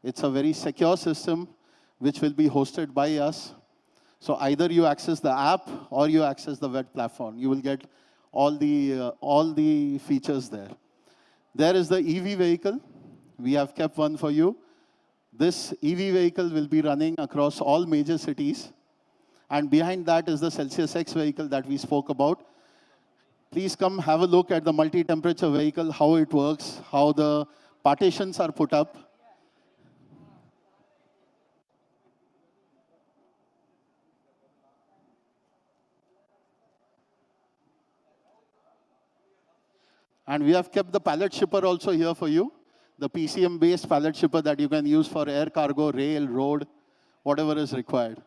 It's a very secure system, which will be hosted by us. So either you access the app or you access the web platform. You will get all the features there. There is the EV vehicle. We have kept one for you. This EV vehicle will be running across all major cities. And behind that is the CelsiusX vehicle that we spoke about. Please come have a look at the multi-temperature vehicle, how it works, how the partitions are put up. And we have kept the pallet shipper also here for you. The PCM-based pallet shipper that you can use for air cargo, rail, road, whatever is required.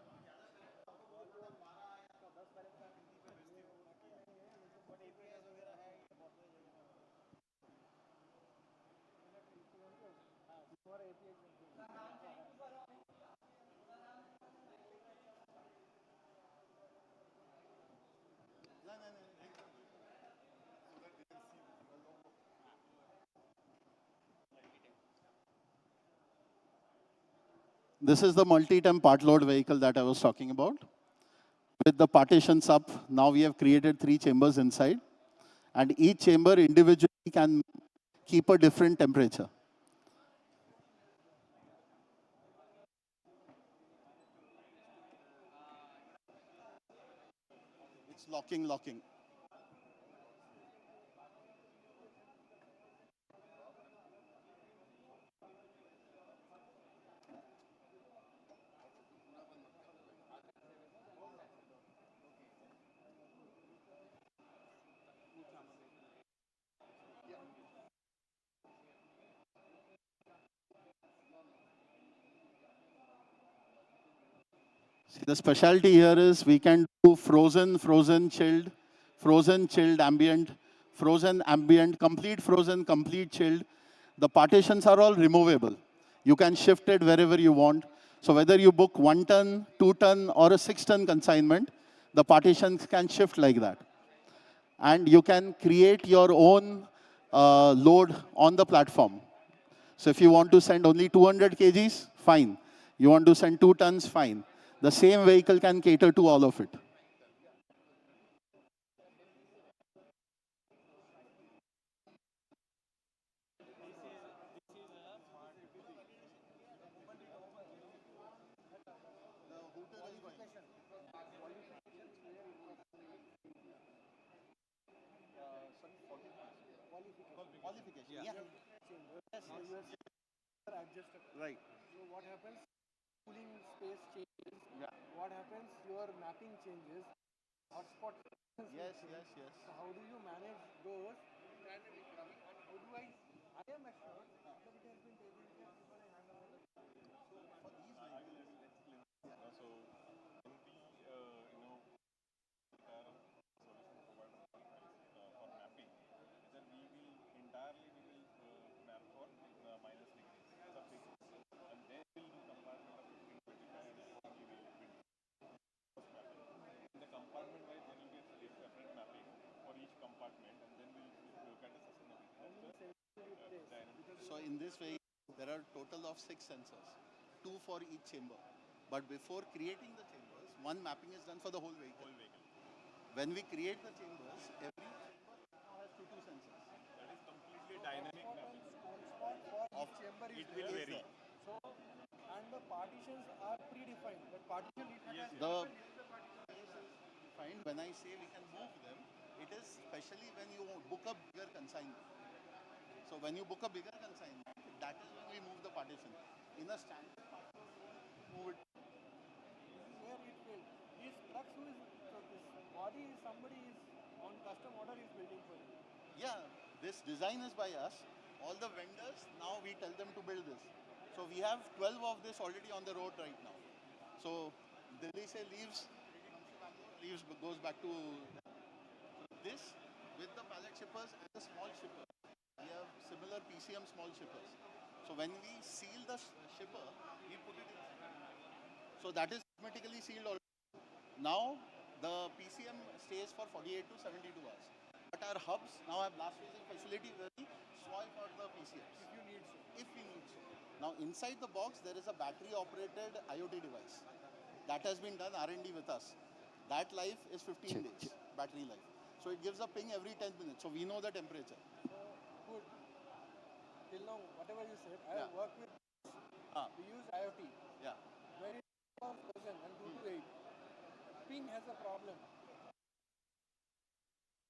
This is the multi-temp part load vehicle that I was talking about. With the partitions up, now we have created 3 chambers inside. And each chamber individually can keep a different temperature. It's locking. See, the specialty here is we can do frozen, frozen, chilled, ambient, complete frozen, complete chilled. The partitions are all removable. You can shift it wherever you want. So whether you book 1 ton, 2 ton, or a 6 ton consignment, the partitions can shift like that. And you can create your own load on the platform. So if you want to send only 200 kgs, fine. You want to send 2 tons, fine. The same vehicle can cater to all of it. Right. So what happens? Cooling space changes. Yeah. What happens? Your mapping changes. Hotspot. Yes, yes, yes. So how do you manage those? And how do I am assured that it has been taken care of before I hand over the. So in this way, there are total of 6 sensors, 2 for each chamber. But before creating the chambers, one mapping is done for the whole vehicle. When we create the chambers, every chamber now has two sensors. That is completely dynamic mapping. Hotspot for each chamber is It will there. vary. So and the partitions are predefined. That partition if it has The find when I say we can move them, it is especially when you book a bigger consignment. So when you book a bigger consignment, that is when we move the partition. In a standard partition, move it. where it will. These trucks who is so this body is somebody is on custom order is building for you. Yeah, this design is by us. All the vendors, now we tell them to build this. So we have 12 of this already on the road right now. So Delhi say leaves goes back to this with the pallet shippers and the small shippers. We have similar PCM small shippers. So when we seal the shipper, we put it in. So that is automatically sealed already. Now the PCM stays for 48 to 72 hours. But our hubs now have blast freezing facility where we swipe out the PCMs. If you need so. If we need so. Now inside the box there is a battery operated IoT device. That has been done R&D with us. That life is 15 days, battery life. So it gives a ping every 10 minutes. So we know the temperature. So good. Till now, whatever you said, I have worked with we use IoT. Yeah. Where it is 1,000 and 2 to 8. Ping has a problem.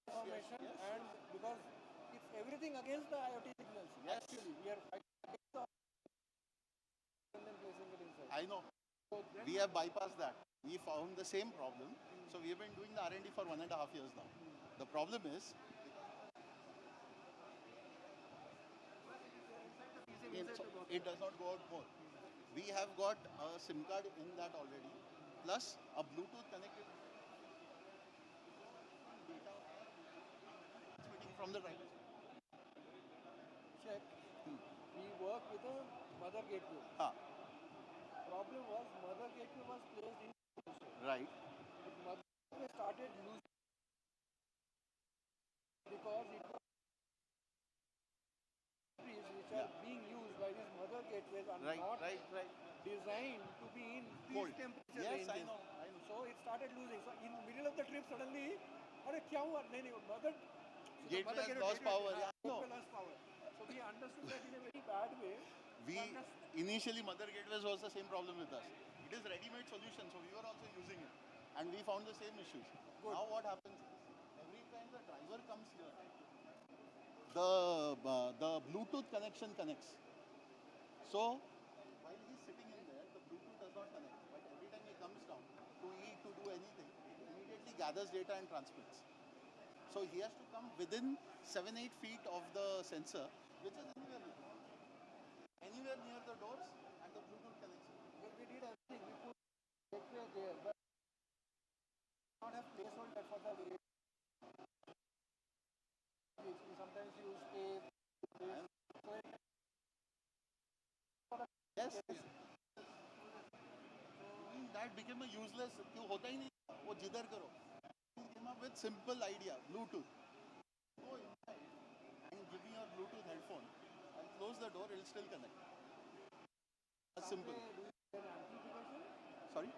Information and because it's everything against the IoT signals. Yes. Actually, we are fighting against the and then placing it inside. I know. We have bypassed that. We found the same problem. So we have been doing the R&D for 1.5 years now. The problem is, it does not go out more. We have got a SIM card in that already, plus a Bluetooth connected data transmitting from the driver. Check. We work with a mother gateway. Problem was mother gateway was placed in Right. but mother gateway started losing because it was batteries which are being used by these mother gateways are not designed to be in Cold these temperature ranges. ranges. I know. So it started losing. So in the middle of the trip suddenly, अरे क्या हुआ? नहीं mother Gateway has lost power. Yeah, I know. lost power. So we understood that in a very bad way. We initially mother gateways was the same problem with us. It is ready-made solution, so we were also using it, and we found the same issues. Now what happens is, every time the driver comes here, the Bluetooth connection connects. So while he's sitting in there, the Bluetooth does not connect. But every time he comes down to eat, to do anything, it immediately gathers data and transmits. So he has to come within 7-8 feet of the sensor, which is anywhere near the doors, and the Bluetooth connects. We did everything. We put gateway there, but not have placeholder for the variation. We sometimes use A, this. Yes. That became a useless. क्यों होता ही नहीं वो जिधर करो. We came up with simple idea, Bluetooth. Go inside and give me your Bluetooth headphone and close the door. It'll still connect. That's simple. Sorry.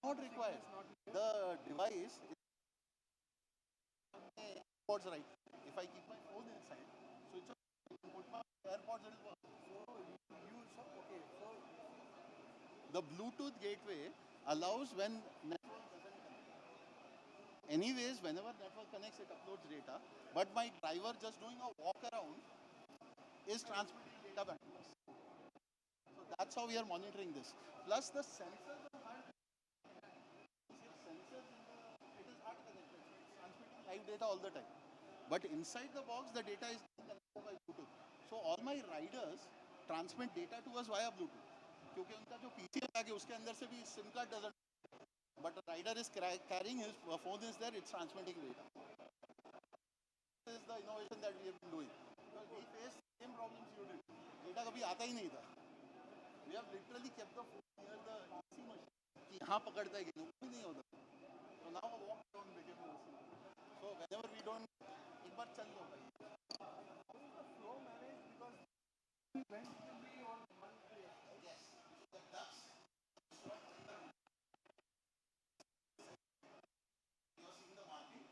Not required. The device is AirPods right. If I keep my phone inside, switch off, put my AirPods, it'll work. Okay, so The Bluetooth gateway allows when network doesn't connect. Anyways, whenever network connects, it uploads data. But my driver just doing a walk around is transmitting data back to us. So that's how we are monitoring this. Plus the sensors are hard. It is hard connected. It's transmitting live data all the time. But inside the box, the data is connected by Bluetooth. So all my riders transmit data to us via Bluetooth. क्योंकि उनका जो PC है उसके अंदर से भी SIM card doesn't. But the rider is carrying his phone is there. It's transmitting data. This is the innovation that we have been doing. Because we face the same problems you did. Data कभी आता ही नहीं था. We have literally kept the phone near the AC machine. कि यहाँ पकड़ता है कि नहीं होता. So now a walk around became possible. So whenever we don't, एक बार चल लो भाई. how is the flow managed? Because events will be on one place. Yes. The ducts. You're seeing the marking.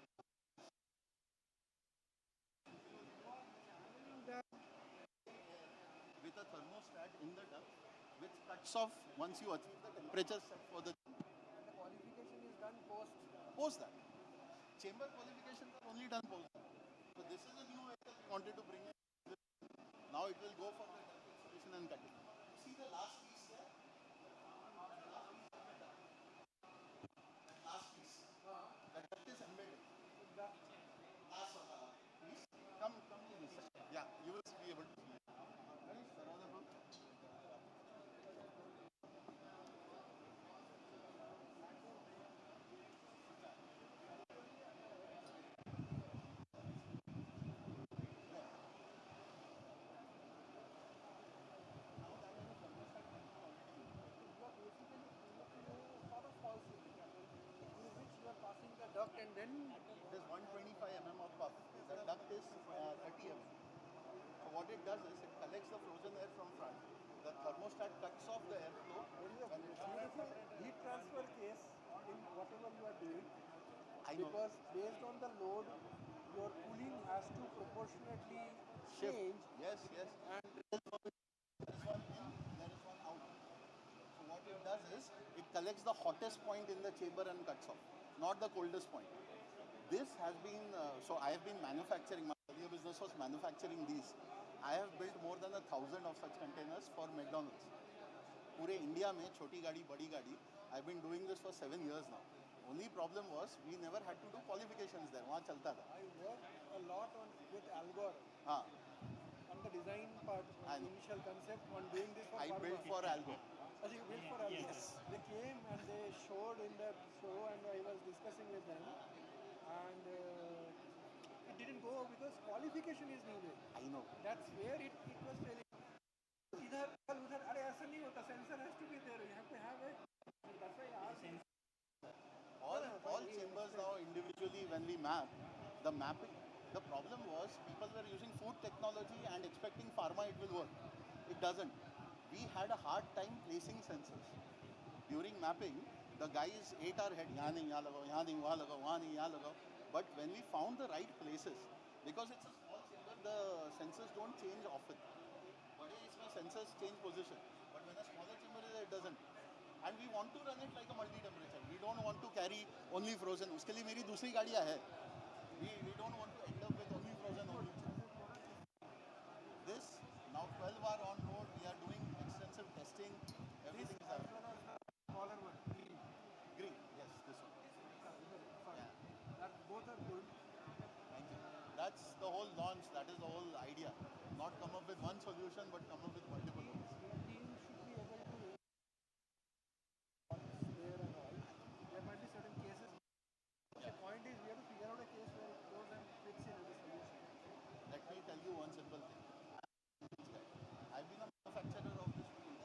With a thermostat in the duct, which cuts off once you achieve the temperature set for the. And the qualification is done Post that. Chamber qualifications are only done post that. So this is a new vehicle we wanted to bring in. Now it will go for the duct installation and cutting. See the last piece there? Last piece. The duct is embedded. Last piece. Come to this side. Yeah, you will be able to see it. duct and then it is 125 mm of puff. The duct is 30 mm. So what it does is it collects the frozen air from front. The thermostat cuts off the airflow. there is a beautiful heat transfer case in whatever you are doing. I know. Because based on the load, your cooling has to proportionately change. Yes, yes. And there is one in, there is one out. So what it does is it collects the hottest point in the chamber and cuts off, not the coldest point. This has been, so I have been manufacturing, my earlier business was manufacturing these. I have built more than 1,000 of such containers for McDonald's. पूरे India में छोटी गाड़ी बड़ी गाड़ी I've been doing this for 7 years now. Only problem was we never had to do qualifications there. वहाँ चलता था. I worked a lot on with Algor. हाँ. On the design part, on the initial concept, on doing this for I built for Algor. Oh, you built for Algor? Yes. They came and they showed in the show and I was discussing with them. And it didn't go because qualification is needed. I know. That's where it was failing. इधर उधर अरे ऐसा नहीं होता sensor has to be there. You have to have it. That's why I asked. All chambers now individually when we map, the mapping, the problem was people were using food technology and expecting pharma it will work. It doesn't. We had a hard time placing sensors. During mapping, the guys ate our head, यहाँ नहीं यहाँ लगाओ, यहाँ नहीं वहाँ लगाओ, वहाँ नहीं यहाँ लगाओ. But when we found the right places, because it's a small chamber, the sensors don't change often. बड़े इसमें sensors change position. But when a smaller chamber is there, it doesn't. And we want to run it like a multi-temperature. We don't want to carry only frozen. उसके लिए मेरी दूसरी गाड़ियाँ है. We don't want to end up with only frozen only. This, now 12 hour on road, we are doing extensive testing. Everything is happening. Smaller one. Green, yes, this one. Yeah. That both are good. Thank you. That's the whole launch. That is the whole idea. Not come up with one solution, but come up with multiple ones. Your team should be able to you one simple thing. I've been a manufacturer of this tool.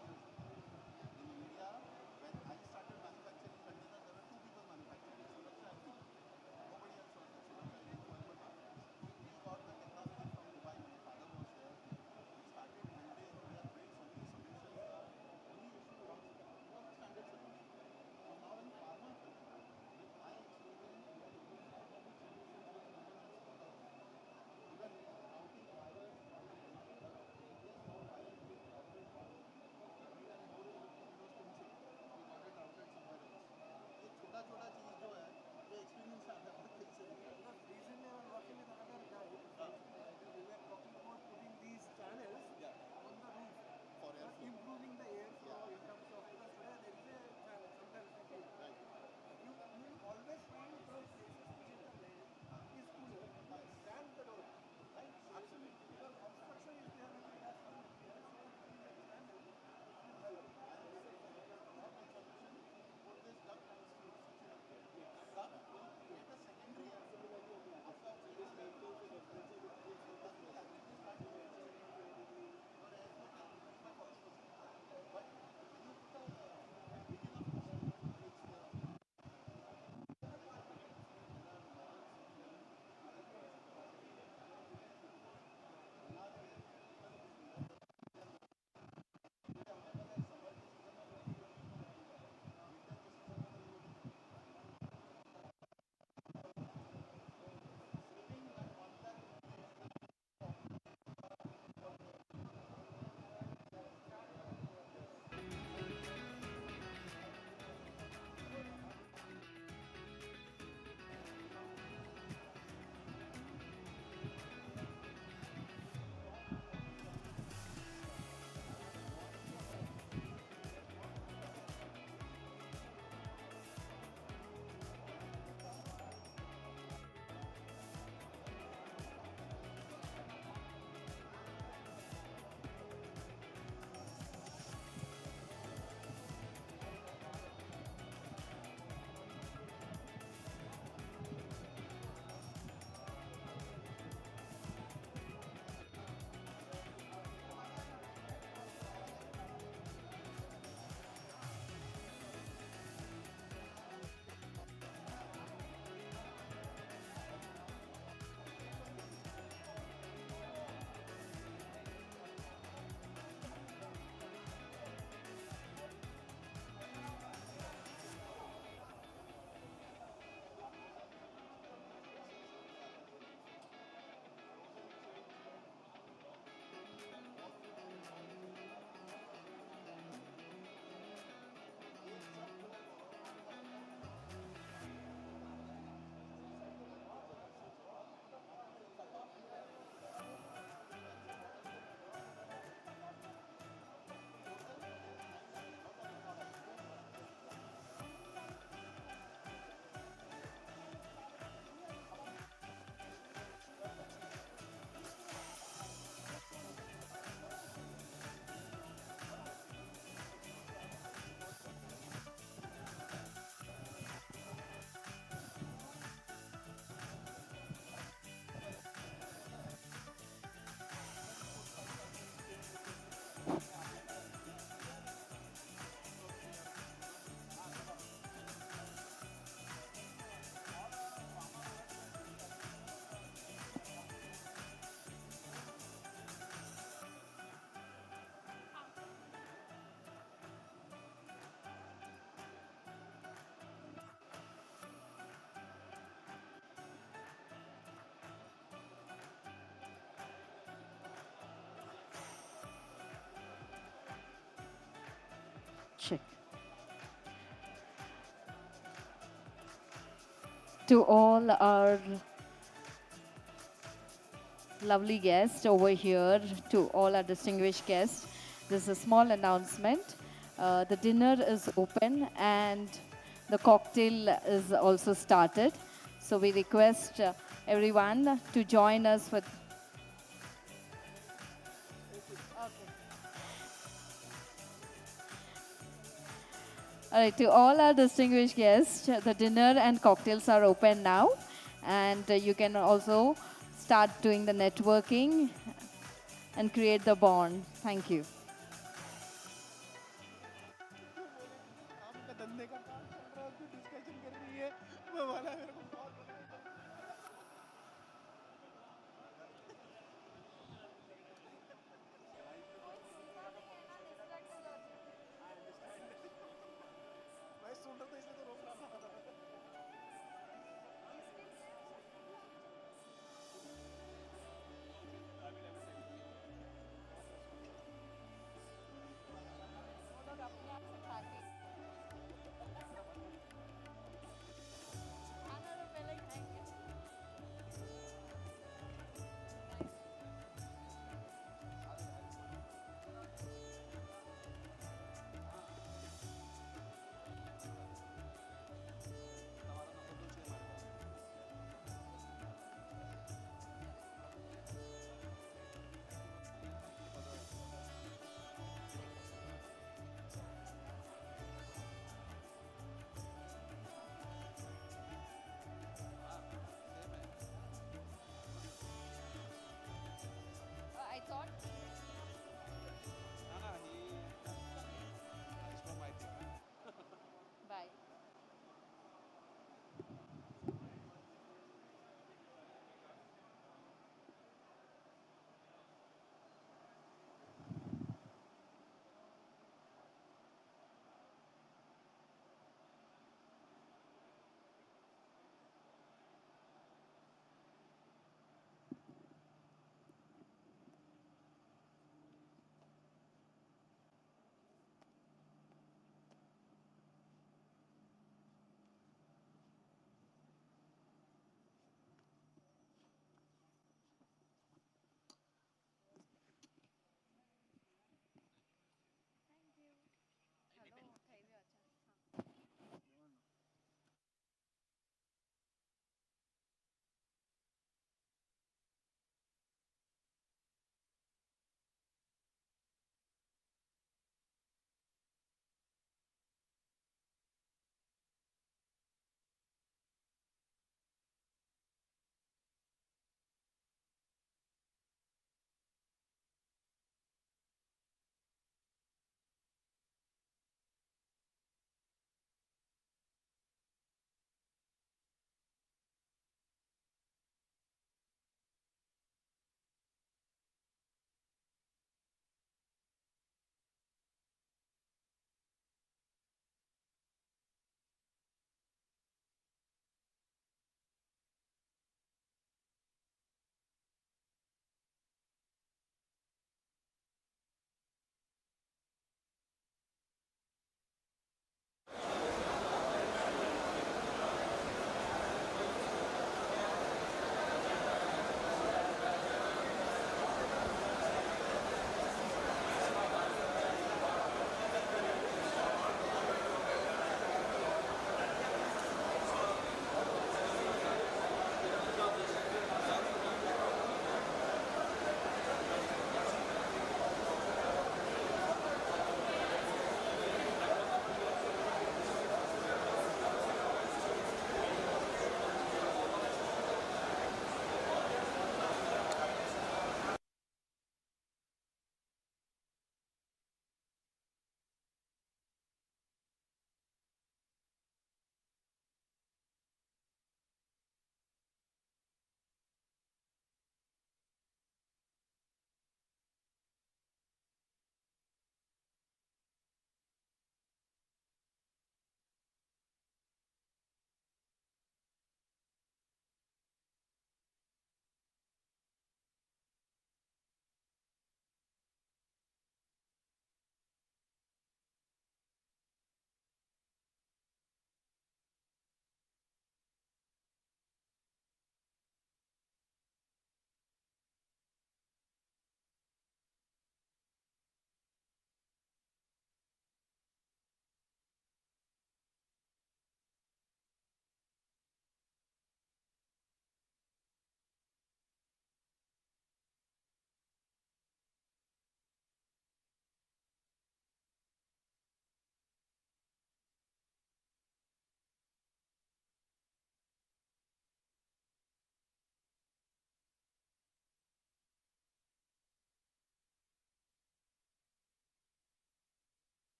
In India, when I started manufacturing containers, there were two people manufacturing, Suraksha and me. Nobody else was there. Suraksha is in Coimbatore. We got the technology from Dubai. My father was there. We started building. We have built so many solutions. Only issue was it was a standard solution. So now in pharma, with my experience, we are looking at unique solutions which no one else thought of. Even counting hours, yes, now while doing routed power, we are more in तुमसे we got it routed somewhere else. ये छोटा छोटा चीज जो है ये experience आता है और कैसे नहीं आता. Recently, I was working with another guy. We were talking about putting these channels on the roof For for airflow. improving the airflow in terms of because today there is a channel sometimes we feel. Right. You will always find those places which is the land is cooler than the road. Right? Absolutely. Because obstruction is there when it has to be there. So putting a channel will help. Put this duct and screw switch it up. Duct will create a secondary airflow. आपका space में तो फिर तभी जाके you start to get your airflow can increase by 40%. But when you put a big enough machine, it's Check. To all our lovely guests over here, to all our distinguished guests, this is a small announcement. The dinner is open and the cocktail is also started. So we request everyone to join us for. All right, to all our distinguished guests, the dinner and cocktails are open now. And you can also start doing the networking and create the bond. Thank you. काम का धंधे का काम चल रहा है उसमें discussion कर रही है मैं बोला मेरे को बहुत